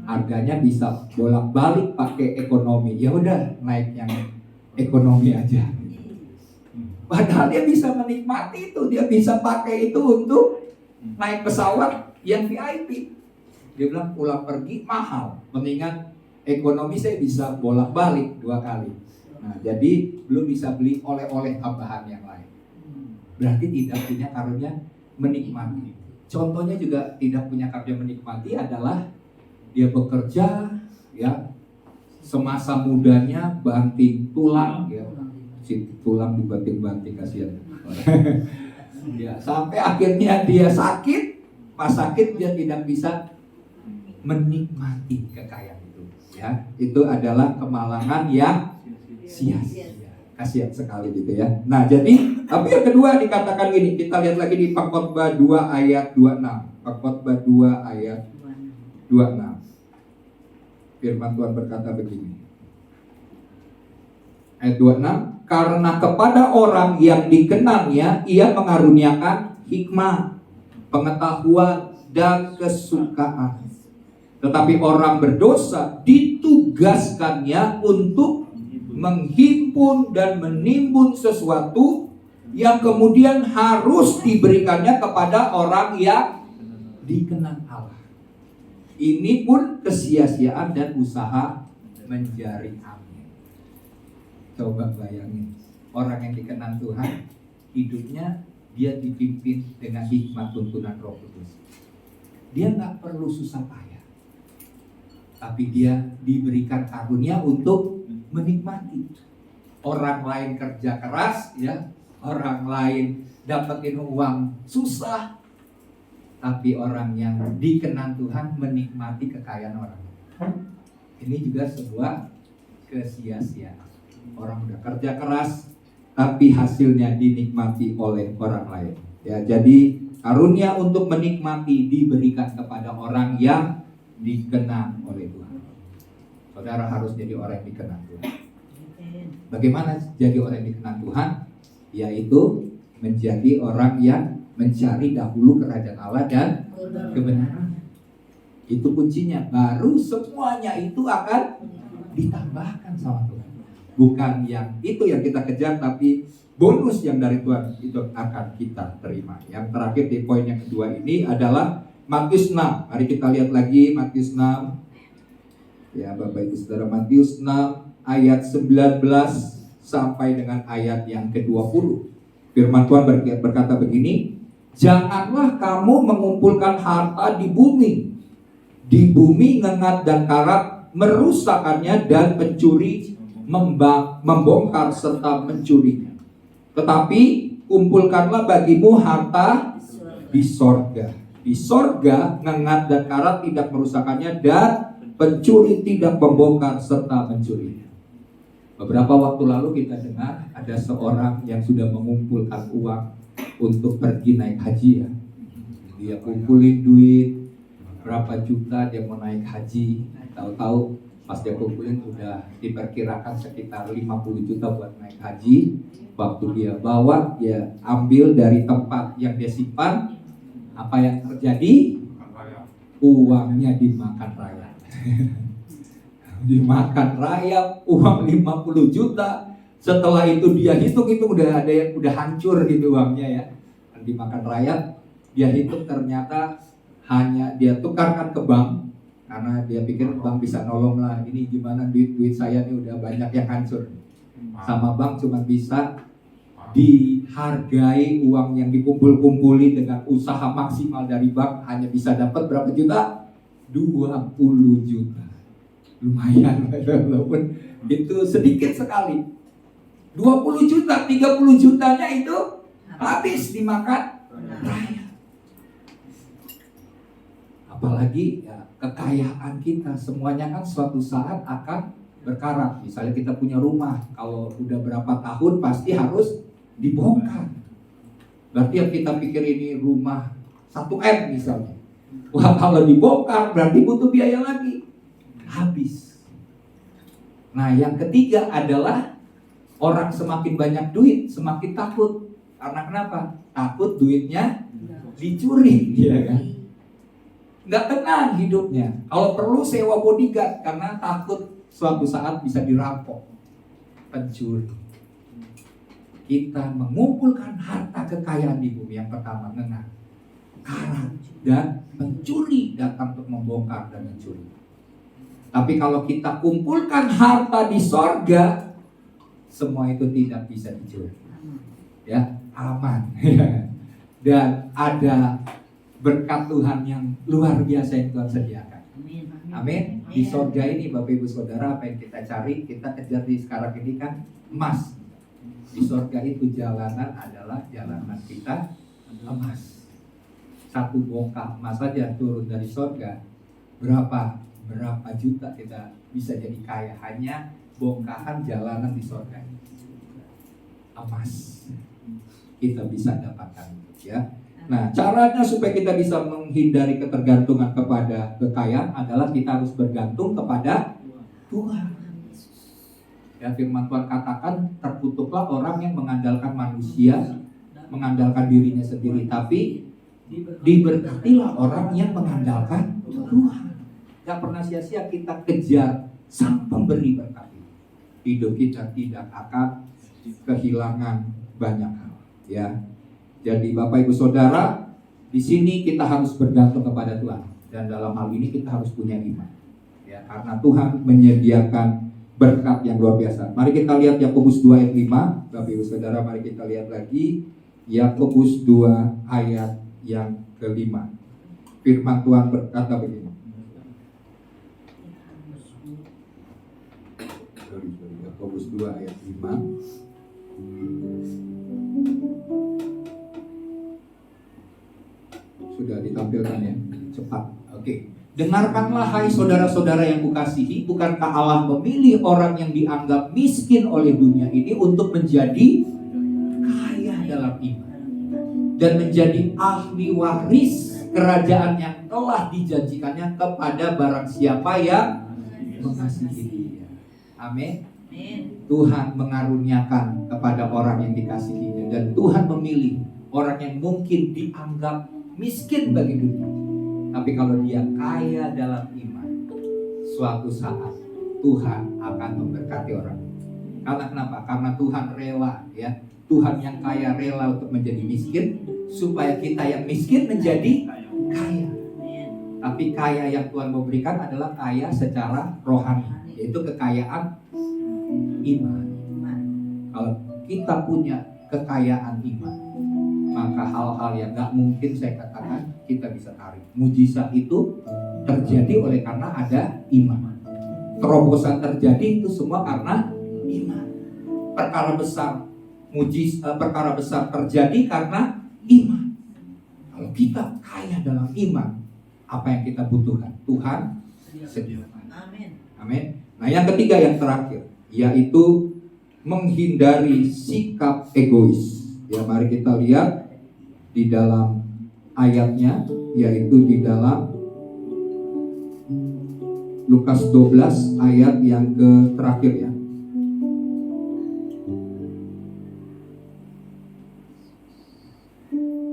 [SPEAKER 3] harganya bisa bolak-balik pakai ekonomi. Ya udah naik yang ekonomi aja. Padahal dia bisa menikmati itu, dia bisa pakai itu untuk naik pesawat yang VIP. Dia bilang pulang pergi mahal, mendingan ekonomi saya bisa bolak-balik 2 kali. Nah, jadi belum bisa beli oleh-oleh tambahan yang lain. Berarti tidak punya karunia menikmati. Contohnya juga tidak punya karunia menikmati adalah dia bekerja ya, semasa mudanya banting tulang ya, si tulang dibanting-banting kasihan. Ya, sampai akhirnya dia sakit, pas sakit dia tidak bisa menikmati kekayaan itu ya. Itu adalah kemalangan yang sia-sia. Kasihan sekali gitu ya. Nah, jadi tapi yang kedua dikatakan gini, kita lihat lagi di Pengkhotbah 2 ayat 26. Pengkhotbah 2 ayat 26. 26. Firman Tuhan berkata begini. Ayat 26, karena kepada orang yang dikenannya ia mengaruniakan hikmah, pengetahuan, dan kesukaan. Tetapi orang berdosa ditugaskannya untuk menghimpun dan menimbun sesuatu yang kemudian harus diberikannya kepada orang yang dikenal Allah. Ini pun kesia-siaan dan usaha mencari angin. Coba bayangin, orang yang dikenal Tuhan, hidupnya dia dipimpin dengan hikmat tuntunan Roh Kudus. Dia nggak perlu susah payah, tapi dia diberikan karunia untuk menikmati. Orang lain kerja keras, ya, orang lain dapetin uang susah, tapi orang yang dikenal Tuhan menikmati kekayaan orang. Ini juga sebuah kesia-siaan. Orang udah kerja keras, tapi hasilnya dinikmati oleh orang lain. Ya, jadi karunia untuk menikmati diberikan kepada orang yang dikenal oleh Tuhan. Saudara harus jadi orang yang dikenal Tuhan. Bagaimana jadi orang yang dikenal Tuhan? Yaitu menjadi orang yang mencari dahulu kerajaan Allah dan kebenaran. Itu kuncinya. Baru semuanya itu akan ditambahkan sama Tuhan. Bukan yang itu yang kita kejar, tapi bonus yang dari Tuhan itu akan kita terima. Yang terakhir di poin yang kedua ini adalah Matius 6. Mari kita lihat lagi Matius 6. Ya, Bapak Ibu Saudara, Matius 6 ayat 19 sampai dengan ayat yang ke-20. Firman Tuhan berkata begini, janganlah kamu mengumpulkan harta di bumi. Di bumi ngengat dan karat merusakannya dan pencuri membongkar serta mencurinya. Tetapi kumpulkanlah bagimu harta di sorga. Di sorga ngengat dan karat tidak merusakannya dan pencuri tidak membongkar serta mencurinya. Beberapa waktu lalu kita dengar ada seorang yang sudah mengumpulkan uang untuk pergi naik haji, ya. Dia kumpulin duit berapa juta dia mau naik haji. Tahu-tahu pas dia kumpulin udah diperkirakan sekitar 50 juta buat naik haji. Waktu dia bawa, dia ambil dari tempat yang dia simpan. Apa yang terjadi? Uangnya dimakan rayap. Dimakan rayap, uang 50 juta. Setelah itu dia hitung-hitung udah ada yang udah hancur gitu uangnya, ya. Dimakan rayap. Dia hitung ternyata hanya dia tukarkan ke bank. Karena dia pikir bank bisa nolong lah. Ini gimana duit saya ini udah banyak yang hancur. Sama bank cuma bisa dihargai uang yang dikumpul-kumpuli dengan usaha maksimal dari bank hanya bisa dapat berapa juta? 20 juta. Lumayan, walaupun itu sedikit sekali. 20 juta, 30 jutanya itu habis dimakan raya. Apalagi ya, kekayaan kita semuanya kan suatu saat akan berkarat. Misalnya kita punya rumah, kalau udah berapa tahun pasti harus dibongkar. Berarti yang kita pikir ini rumah 1M misalnya, wah kalau dibongkar berarti butuh biaya lagi, habis. Nah yang ketiga adalah orang semakin banyak duit semakin takut. Karena kenapa? Takut duitnya dicuri, ya kan? Nggak tenang hidupnya. Kalau perlu sewa bodyguard karena takut suatu saat bisa dirampok pencuri. Kita mengumpulkan harta kekayaan di bumi. Yang pertama ngengat, karat, dan pencuri datang untuk membongkar dan mencuri. Tapi kalau kita kumpulkan harta di sorga, semua itu tidak bisa dicuri, ya, aman. Dan ada berkat Tuhan yang luar biasa yang Tuhan sediakan. Amin. Di sorga ini Bapak Ibu Saudara, apa yang kita cari, kita kejar di sekarang ini kan emas. Di sorga itu jalanan adalah jalanan kita emas. Satu bongkah emas saja turun dari sorga, berapa juta kita bisa jadi kaya hanya bongkahan jalanan di sorga. Emas kita bisa dapatkan, ya. Nah, caranya supaya kita bisa menghindari ketergantungan kepada kekayaan adalah kita harus bergantung kepada Tuhan. Ya, firman Tuhan katakan terkutuklah orang yang mengandalkan manusia, mengandalkan dirinya sendiri, tapi diberkatilah orang yang mengandalkan Tuhan. Gak pernah sia-sia kita kejar Sang Pemberi berkat. Hidup kita tidak akan kehilangan banyak hal. Ya, jadi Bapak Ibu Saudara, di sini kita harus bergantung kepada Tuhan, dan dalam hal ini kita harus punya iman. Ya, karena Tuhan menyediakan berkat yang luar biasa. Mari kita lihat Yakobus 2 ayat 5. Bapak Ibu Saudara, mari kita lihat lagi Yakobus 2 ayat yang kelima. Firman Tuhan berkata begini. Yakobus 2 ayat 5. Sudah ditampilkan ya, cepat. Oke. Dengarkanlah hai saudara-saudara yang kukasihi, bukankah Allah memilih orang yang dianggap miskin oleh dunia ini untuk menjadi kaya dalam iman dan menjadi ahli waris kerajaan yang telah dijanjikannya kepada barang siapa yang mengasihi Dia. Amin. Tuhan mengaruniakan kepada orang yang dikasihinya, dan Tuhan memilih orang yang mungkin dianggap miskin bagi dunia. Tapi kalau dia kaya dalam iman, suatu saat Tuhan akan memberkati orang. Karena kenapa? Karena Tuhan rela, ya. Tuhan yang kaya rela untuk menjadi miskin supaya kita yang miskin menjadi kaya. Tapi kaya yang Tuhan mau berikan adalah kaya secara rohani, yaitu kekayaan iman. Kalau kita punya kekayaan iman, maka hal-hal yang gak mungkin saya katakan kita bisa tarik. Mujizat itu terjadi oleh karena ada iman. Terobosan terjadi itu semua karena iman. Perkara besar terjadi karena iman. Kalau kita kaya dalam iman, apa yang kita butuhkan Tuhan sediakan. Amin. Nah, yang ketiga, yang terakhir, yaitu menghindari sikap egois. Ya, mari kita lihat di dalam ayatnya, yaitu di dalam Lukas 12 ayat yang terakhir ya.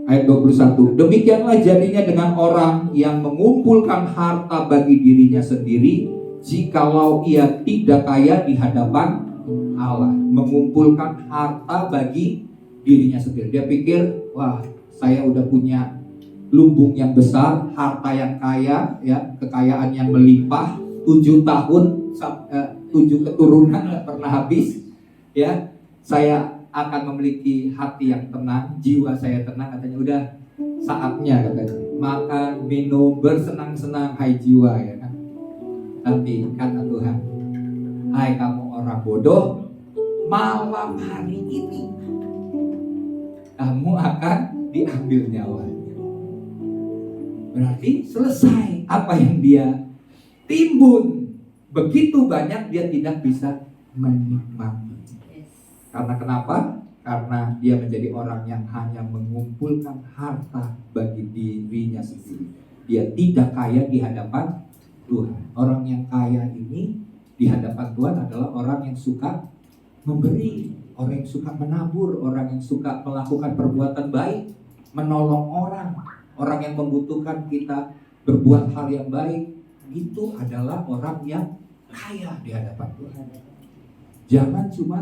[SPEAKER 3] Ayat 21. Demikianlah jadinya dengan orang yang mengumpulkan harta bagi dirinya sendiri, jikalau ia tidak kaya di hadapan Allah. Mengumpulkan harta bagi dirinya sendiri. Dia pikir, wah, saya udah punya lumbung yang besar, harta yang kaya, ya, kekayaan yang melimpah, 7 tahun, 7 keturunan nggak pernah habis, ya. Saya akan memiliki hati yang tenang, jiwa saya tenang, katanya. Udah saatnya, katanya, makan, minum, bersenang-senang, hai jiwa, ya kan. Tapi kata Tuhan, hai kamu orang bodoh, malam hari ini kamu akan diambil nyawanya. Berarti selesai apa yang dia timbun. Begitu banyak dia tidak bisa menikmati. Karena kenapa? Karena dia menjadi orang yang hanya mengumpulkan harta bagi dirinya sendiri. Dia tidak kaya di hadapan Tuhan. Orang yang kaya ini di hadapan Tuhan adalah orang yang suka memberi, orang yang suka menabur, orang yang suka melakukan perbuatan baik, menolong orang, orang yang membutuhkan kita berbuat hal yang baik. Itu adalah orang yang kaya di hadapan Tuhan. Jangan cuma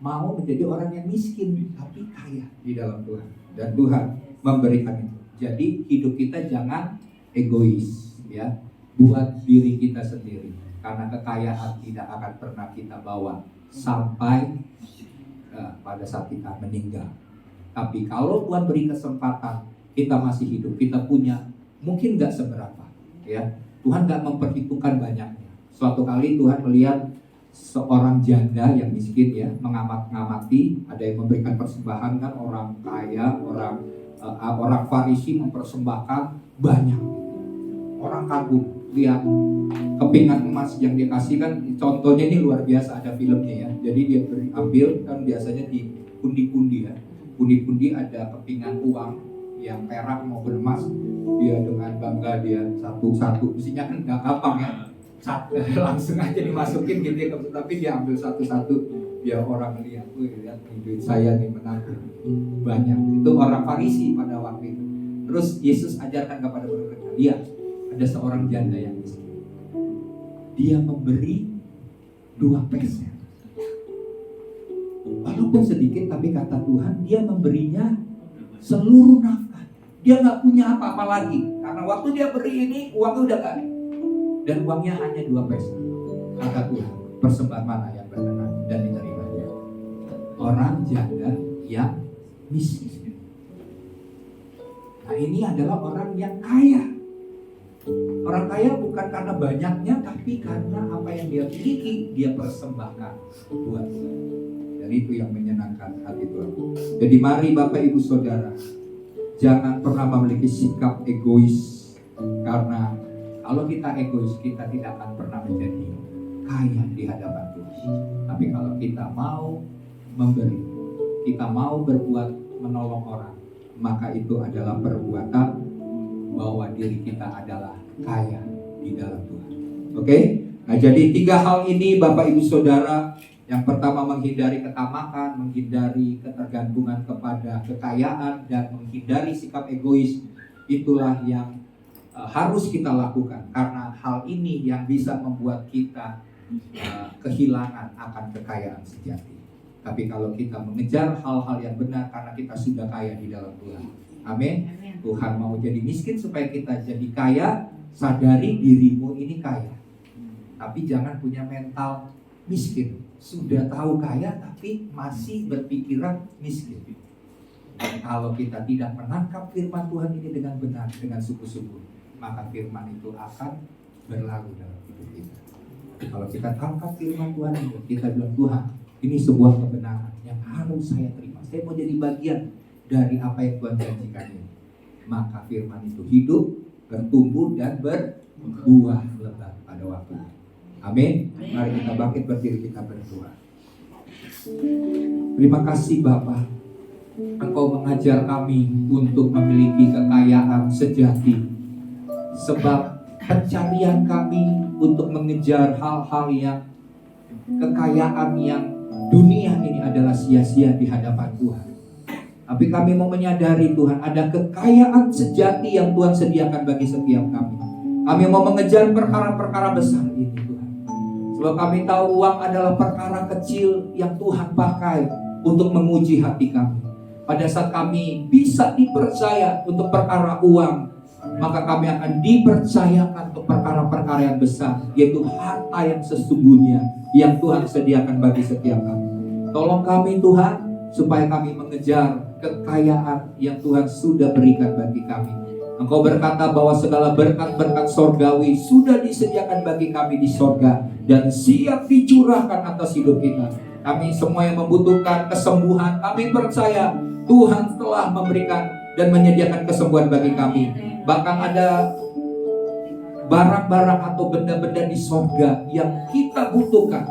[SPEAKER 3] mau menjadi orang yang miskin, tapi kaya di dalam Tuhan. Dan Tuhan memberikan itu. Jadi hidup kita jangan egois, ya, buat diri kita sendiri. Karena kekayaan tidak akan pernah kita bawa sampai pada saat kita meninggal. Tapi kalau Tuhan beri kesempatan, kita masih hidup, kita punya mungkin gak seberapa, ya. Tuhan gak memperhitungkan banyaknya. Suatu kali Tuhan melihat seorang janda yang miskin, ya, mengamati, ada yang memberikan persembahan, kan, orang kaya, orang Farisi mempersembahkan banyak. Orang kagum lihat kepingan emas yang dia kasih, kan, contohnya ini luar biasa, ada filmnya, ya. Jadi dia ambil, kan, biasanya di pundi-pundi, ya. Pundi-pundi ada kepingan uang yang perak maupun emas. Dia dengan bangga dia satu-satu, mestinya kan nggak gampang, ya. langsung aja dimasukin gitu ya, tapi dia ambil satu-satu biar orang lihat, lihat duit saya nih menang banyak. Itu orang Farisi pada waktu itu. Terus Yesus ajarkan kepada mereka, lihat ada seorang janda yang miskin, dia memberi 2 peser. Walaupun sedikit, tapi kata Tuhan dia memberinya seluruh nafkah. Dia nggak punya apa-apa lagi, karena waktu dia beri ini uangnya udah gak ada, dan uangnya hanya 2 peser. Kata Tuhan, persembahan mana yang berkenan dan diterimanya? Orang janda yang miskin. Nah, ini adalah orang yang kaya. Orang kaya bukan karena banyaknya, tapi karena apa yang dia miliki dia persembahkan buat Tuhan. Dan itu yang menyenangkan hati Tuhan. Jadi mari Bapak Ibu Saudara, jangan pernah memiliki sikap egois. Karena kalau kita egois, kita tidak akan pernah menjadi kaya di hadapan Tuhan. Tapi kalau kita mau memberi, kita mau berbuat menolong orang, maka itu adalah perbuatan bahwa diri kita adalah kaya di dalam Tuhan. Oke? Nah, jadi 3 hal ini Bapak Ibu Saudara. Yang pertama, menghindari ketamakan, menghindari ketergantungan kepada kekayaan, dan menghindari sikap egois. Itulah yang harus kita lakukan, karena hal ini yang bisa membuat kita kehilangan akan kekayaan sejati. Tapi kalau kita mengejar hal-hal yang benar, karena kita sudah kaya di dalam Tuhan. Amin. Tuhan mau jadi miskin supaya kita jadi kaya. Sadari dirimu ini kaya, tapi jangan punya mental miskin. Sudah tahu kaya tapi masih berpikiran miskin. Dan kalau kita tidak menangkap firman Tuhan ini dengan benar, dengan sungguh-sungguh, maka firman itu akan berlalu dalam hidup kita. Kalau kita tangkap firman Tuhan ini, kita bilang, Tuhan, ini sebuah kebenaran yang harus saya terima. Saya mau jadi bagian dari apa yang Tuhan janjikan ini. Maka firman itu hidup, bertumbuh, dan berbuah lebat pada waktunya. Amin. Mari kita bangkit berdiri, kita berdoa. Terima kasih Bapa, Engkau mengajar kami untuk memiliki kekayaan sejati. Sebab pencarian kami untuk mengejar hal-hal yang kekayaan yang dunia ini adalah sia-sia di hadapan Tuhan. Tapi kami mau menyadari Tuhan, ada kekayaan sejati yang Tuhan sediakan bagi setiap kami. Kami mau mengejar perkara-perkara besar ini Tuhan. Sebab kami tahu uang adalah perkara kecil yang Tuhan pakai untuk menguji hati kami. Pada saat kami bisa dipercaya untuk perkara uang, maka kami akan dipercayakan untuk perkara-perkara yang besar, yaitu harta yang sesungguhnya yang Tuhan sediakan bagi setiap kami. Tolong kami Tuhan, supaya kami mengejar kekayaan yang Tuhan sudah berikan bagi kami. Engkau berkata bahwa segala berkat-berkat sorgawi sudah disediakan bagi kami di sorga dan siap dicurahkan atas hidup kita. Kami semua yang membutuhkan kesembuhan, kami percaya Tuhan telah memberikan dan menyediakan kesembuhan bagi kami. Bahkan ada barang-barang atau benda-benda di sorga yang kita butuhkan.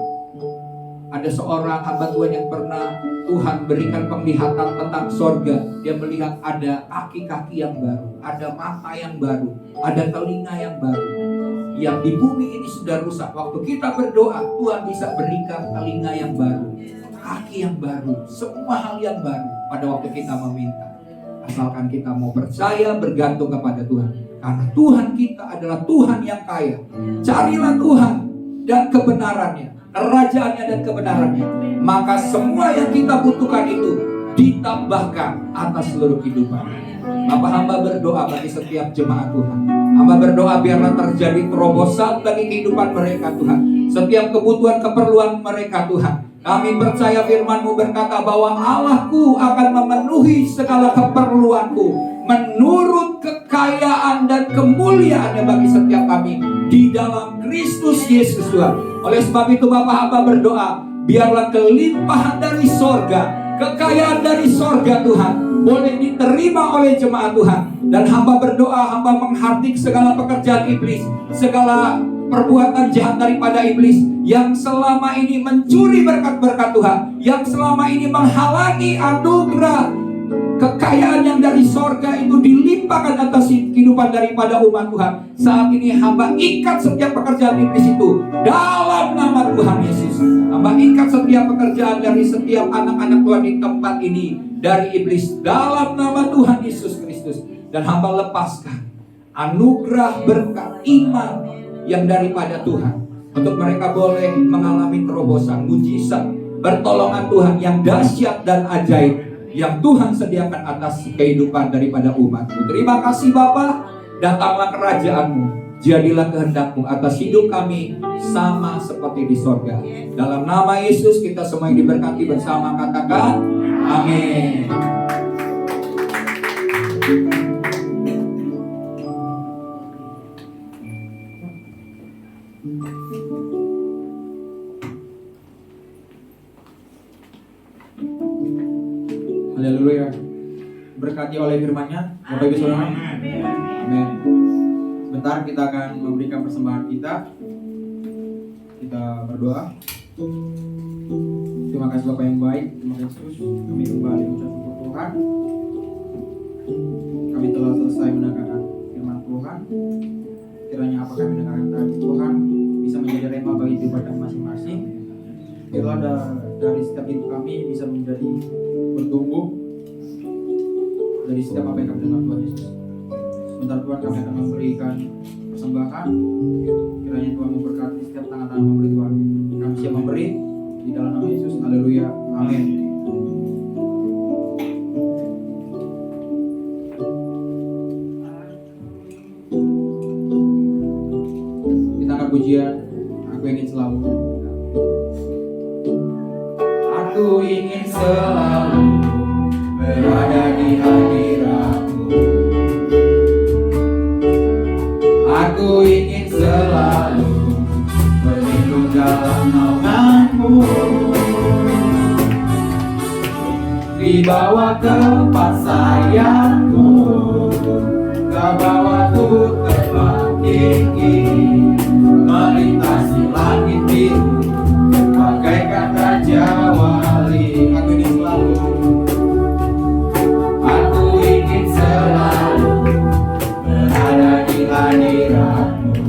[SPEAKER 3] Ada seorang hamba Tuhan yang pernah Tuhan berikan penglihatan tentang sorga. Dia melihat ada kaki-kaki yang baru, ada mata yang baru, ada telinga yang baru. Yang di bumi ini sudah rusak. Waktu kita berdoa, Tuhan bisa berikan telinga yang baru, kaki yang baru, semua hal yang baru pada waktu kita meminta. Asalkan kita mau percaya, bergantung kepada Tuhan. Karena Tuhan kita adalah Tuhan yang kaya. Carilah Tuhan dan kebenarannya, kerajaannya dan kebenarannya, maka semua yang kita butuhkan itu ditambahkan atas seluruh kehidupan. Bapak hamba berdoa bagi setiap jemaat Tuhan. Hamba berdoa biarlah terjadi terobosan bagi kehidupan mereka Tuhan. Setiap kebutuhan keperluan mereka Tuhan. Kami percaya firman-Mu berkata bahwa Allahku akan memenuhi segala keperluanku menurut kekayaan dan kemuliaannya bagi setiap kami di dalam Kristus Yesus Tuhan. Oleh sebab itu Bapak hamba berdoa, biarlah kelimpahan dari sorga, kekayaan dari sorga Tuhan boleh diterima oleh jemaat Tuhan. Dan hamba berdoa, hamba menghardik segala pekerjaan iblis, segala perbuatan jahat daripada iblis yang selama ini mencuri berkat-berkat Tuhan, yang selama ini menghalangi anugerah kekayaan yang dari sorga itu dilimpahkan atas kehidupan daripada umat Tuhan. Saat ini hamba ikat setiap pekerjaan iblis itu dalam nama Tuhan Yesus. Hamba ikat setiap pekerjaan dari setiap anak-anak Tuhan di tempat ini dari iblis dalam nama Tuhan Yesus Kristus. Dan hamba lepaskan anugerah berkat iman yang daripada Tuhan, untuk mereka boleh mengalami terobosan, mujizat, pertolongan Tuhan yang dahsyat dan ajaib yang Tuhan sediakan atas kehidupan daripada umat-Mu. Terima kasih Bapa, datanglah kerajaan-Mu, jadilah kehendak-Mu atas hidup kami sama seperti di sorga. Dalam nama Yesus kita semua yang diberkati bersama katakan amin.
[SPEAKER 2] Haleluya. Berkati oleh firman-Nya, Bapak Ibu Saudara. Amin. Sebentar kita akan memberikan persembahan kita. Kita berdoa. Terima kasih Bapak yang baik, terima kasih Yesus. Kami kembali mengucap syukur Tuhan. Kami telah selesai mendengarkan firman Tuhan. Kiranya apa kami dengarkan tadi Tuhan bisa menjadi rema bagi kehidupan kami masing-masing. Biarlah dari setiap hidup kami bisa menjadi bertumbuh dari setiap apa yang kami dengar Tuhan Yesus. Sebentar Tuhan kami akan memberikan persembahan. Kiranya Tuhan memberkati setiap tangan-tangan memberi Tuhan. Kami siap memberi di dalam nama Yesus. Haleluya. Amin. Kita angkat pujian. Aku ingin selalu. Aku ingin selalu berada di hadirat-Mu. Aku ingin selalu berlindung dalam naungan-Mu. Di bawah keempat sayap-Mu, Kau bawaku terbang tinggi, melintasi langit biru, bagaikan raja wali. Aku ingin selalu. Aku ingin selalu berada di hadirat-Mu.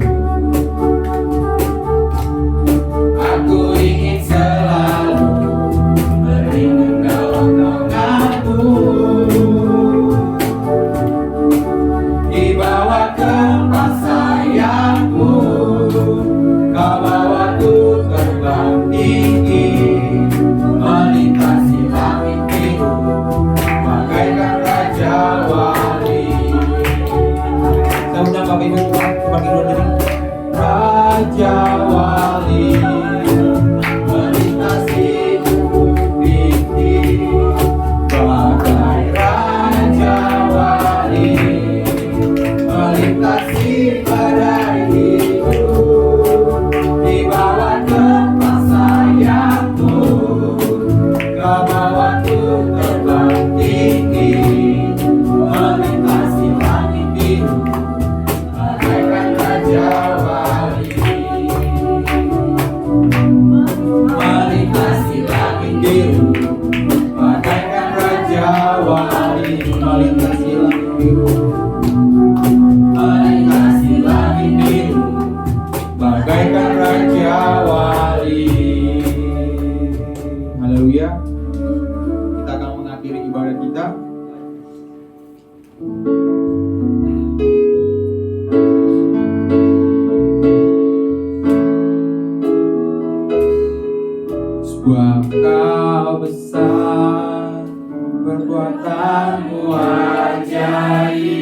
[SPEAKER 2] Aku ingin selalu berlindung dalam naungan-Mu. Di bawah keempat sayap-Mu, Kau bawaku terbang tinggi, melintasi langit biru, bagaikan raja wali. Saya undang Bapak Ibu bagi dua diri. Raja wali melintasi bukit tinggi, bagai raja wali melintasi badai hidup. Di bawah keempat sayap-Mu, Kau bawaku terbang tinggi, melintasi langit biru, bagaikan raja wali. Melintasi langit biru, bagaikan raja wali. Melintasi langit biru, melintasi langit biru, bagaikan raja wali. Haleluya. Kita akan mengakhiri ibadah kita. Sebab Kau besar, perbuatan-Mu ajaib,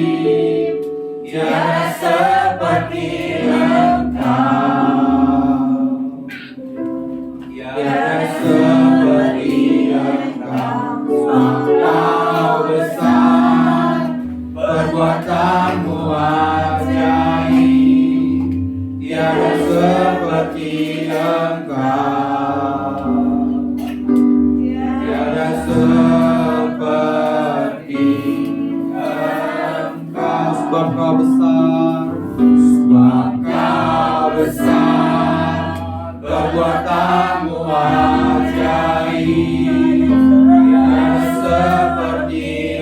[SPEAKER 2] tiada seperti Engkau, tiada seperti Engkau. Sebab Kau besar, perbuatan-Mu ajaib, tiada seperti Engkau. Tiada seperti Engkau. Sebab Kau besar, sebab Kau besar, perbuatan-Mu ajaib, tiada seperti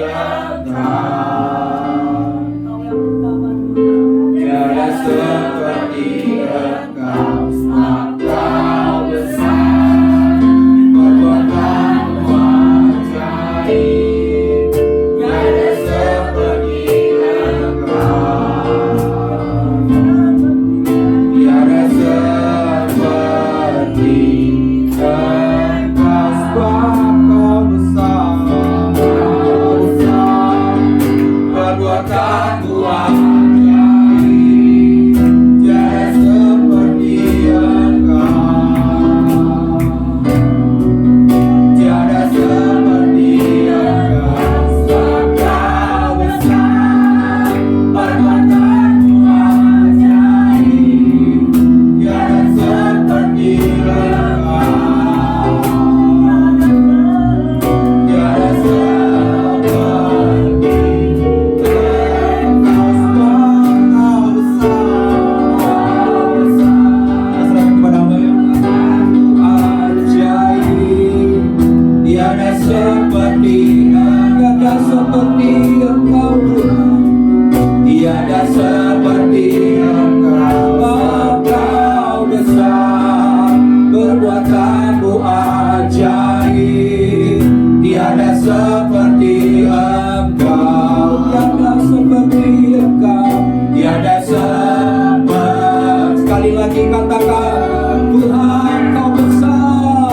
[SPEAKER 3] Sekali lagi katakan, Tuhan kau besar,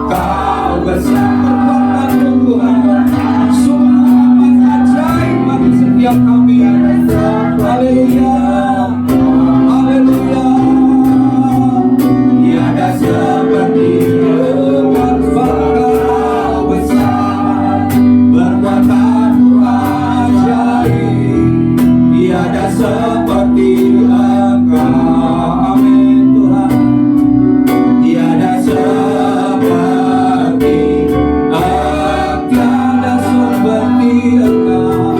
[SPEAKER 3] kau besar. Perbuatan Tuhan sungguh amat ajaib bagi setiap kami. Haleluya, haleluya. Tiada seperti Engkau, kau besar. Perbuatanmu ajaib. Tiada seperti Engkau. Amin Tuhan. Tiada seperti Engkau. Tiada seperti Engkau.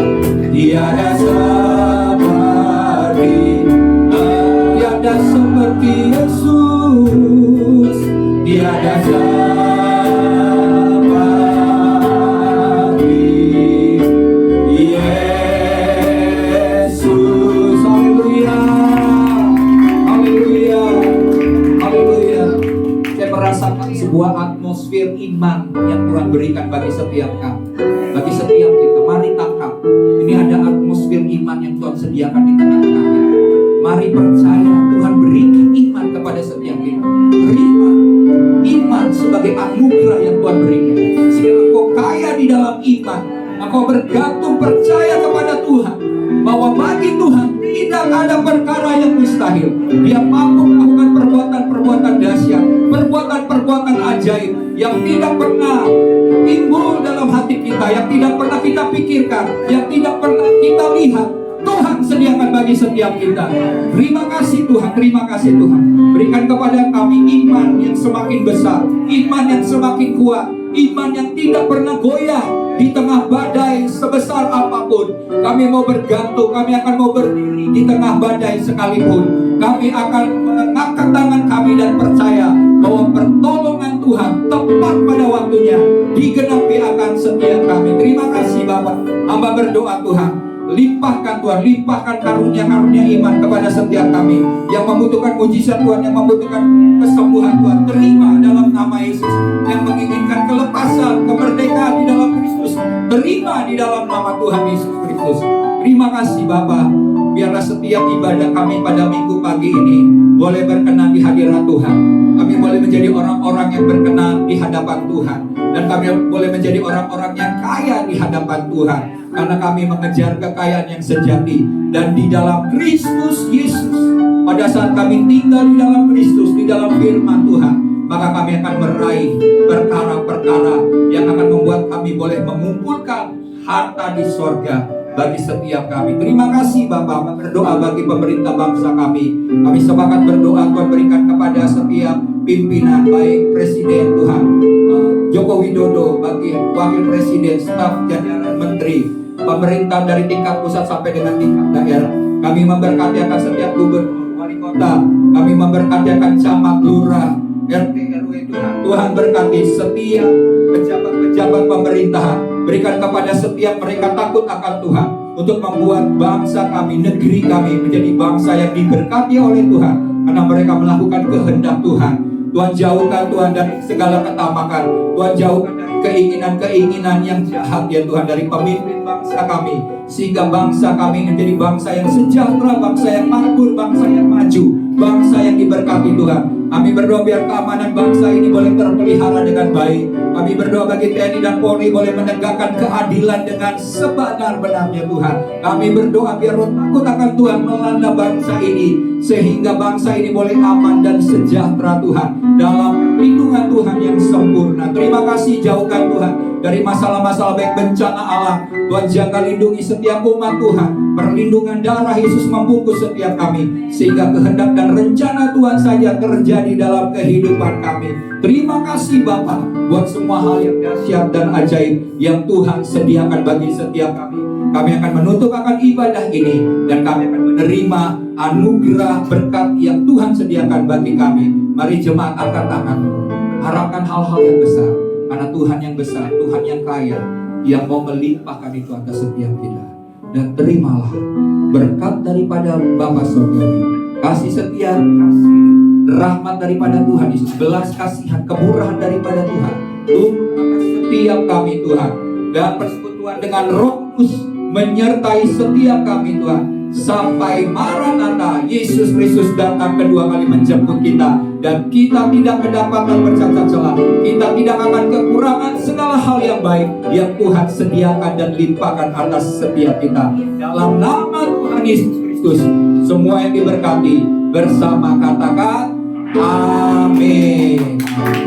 [SPEAKER 3] Tiada seperti Engkau. Tiada seperti Yesus. Tiada seperti Yesus. Haleluya, haleluya, haleluya. Saya merasakan sebuah atmosfer iman yang Tuhan berikan bagi setiap kami, bagi setiap kita. Mari tangkap, ini ada atmosfer iman yang Tuhan sediakan di tengah-tengah kita. Mari percaya, Tuhan berikan iman kepada setiap kita. Terima iman sebagai anugerah yang Tuhan berikan, sehingga engkau kaya di dalam iman. Engkau bergantung percaya kepada Tuhan, bahwa bagi Tuhan tidak ada perkara yang mustahil. Dia mampu melakukan perbuatan-perbuatan dahsyat, perbuatan-perbuatan ajaib yang tidak pernah timbul dalam hati kita, yang tidak pernah kita pikirkan, yang tidak pernah kita lihat. Tuhan sediakan bagi setiap kita. Terima kasih Tuhan, terima kasih Tuhan. Berikan kepada kami iman yang semakin besar, iman yang semakin kuat, iman yang tidak pernah goyah di tengah badai sebesar apapun. Kami mau bergantung, kami akan mau berdiri di tengah badai sekalipun. Kami akan mengangkat tangan kami dan percaya bahwa pertolongan Tuhan tepat pada waktunya digenapi akan setiap kami. Terima kasih Bapak. Hamba berdoa Tuhan, limpahkan Tuhan, limpahkan karunia-karunia iman kepada setiap kami yang membutuhkan mujizat Tuhan, yang membutuhkan kesembuhan Tuhan. Terima dalam nama Yesus. Yang menginginkan kelepasan, kemerdekaan di dalam Kristus, terima di dalam nama Tuhan Yesus Kristus. Terima kasih Bapa. Biarlah setiap ibadah kami pada minggu pagi ini boleh berkenan di hadirat Tuhan. Kami boleh menjadi orang-orang yang berkenan di hadapan Tuhan, dan kami boleh menjadi orang-orang yang kaya di hadapan Tuhan, karena kami mengejar kekayaan yang sejati dan di dalam Kristus Yesus. Pada saat kami tinggal di dalam Kristus, di dalam firman Tuhan, maka kami akan meraih perkara-perkara yang akan membuat kami boleh mengumpulkan harta di sorga bagi setiap kami. Terima kasih Bapak. Berdoa bagi pemerintah bangsa kami. Kami sepakat berdoa Tuhan berikan kepada setiap pimpinan, baik Presiden Tuhan Joko Widodo, bagi Wakil Presiden, staf jajaran menteri, pemerintah dari tingkat pusat sampai dengan tingkat daerah. Kami memberkati akan setiap gubernur, wali kota. Kami memberkati akan camat, lurah, RT, RW Tuhan. Tuhan berkati setiap pejabat-pejabat pemerintahan. Berikan kepada setiap mereka takut akan Tuhan, untuk membuat bangsa kami, negeri kami menjadi bangsa yang diberkati oleh Tuhan, karena mereka melakukan kehendak Tuhan. Tuhan jauhkan Tuhan dari segala ketamakan. Tuhan jauhkan dari keinginan-keinginan yang jahat ya Tuhan, dari pemimpin bangsa kami, sehingga bangsa kami menjadi bangsa yang sejahtera, bangsa yang makmur, bangsa yang maju, bangsa yang diberkati Tuhan. Kami berdoa biar keamanan bangsa ini boleh terpelihara dengan baik. Kami berdoa bagi TNI dan Polri boleh menegakkan keadilan dengan sebenar-benarnya Tuhan. Kami berdoa biar roh takut akan Tuhan melanda bangsa ini, sehingga bangsa ini boleh aman dan sejahtera Tuhan, dalam lindungan Tuhan yang sempurna. Terima kasih, jauhkan Tuhan dari masalah-masalah baik bencana alam. Tuhan jaga lindungi setiap umat Tuhan. Perlindungan darah Yesus membungkus setiap kami, sehingga kehendak dan rencana Tuhan saja terjadi dalam kehidupan kami. Terima kasih Bapa buat semua hal yang dahsyat dan ajaib yang Tuhan sediakan bagi setiap kami. Kami akan menutup akan ibadah ini, dan kami akan menerima anugerah berkat yang Tuhan sediakan bagi kami. Mari jemaat angkat tangan, harapkan hal-hal yang besar, karena Tuhan yang besar, Tuhan yang kaya, yang mau melimpahkan itu atas setiap kita. Dan terimalah berkat daripada Bapa Surgawi, kasih setia, kasih rahmat daripada Tuhan Yesus, belas kasihan, kemurahan daripada Tuhan turun atas setiap kami Tuhan, dan persekutuan dengan Roh Kudus menyertai setiap kami Tuhan, sampai Maranatha, Yesus Kristus datang kedua kali menjemput kita, dan kita tidak kedapatan bercacat celah. Kita tidak akan kekurangan segala hal yang baik yang Tuhan sediakan dan limpahkan atas setiap kita. Dalam nama Tuhan Yesus Kristus, semua yang diberkati bersama katakan amin.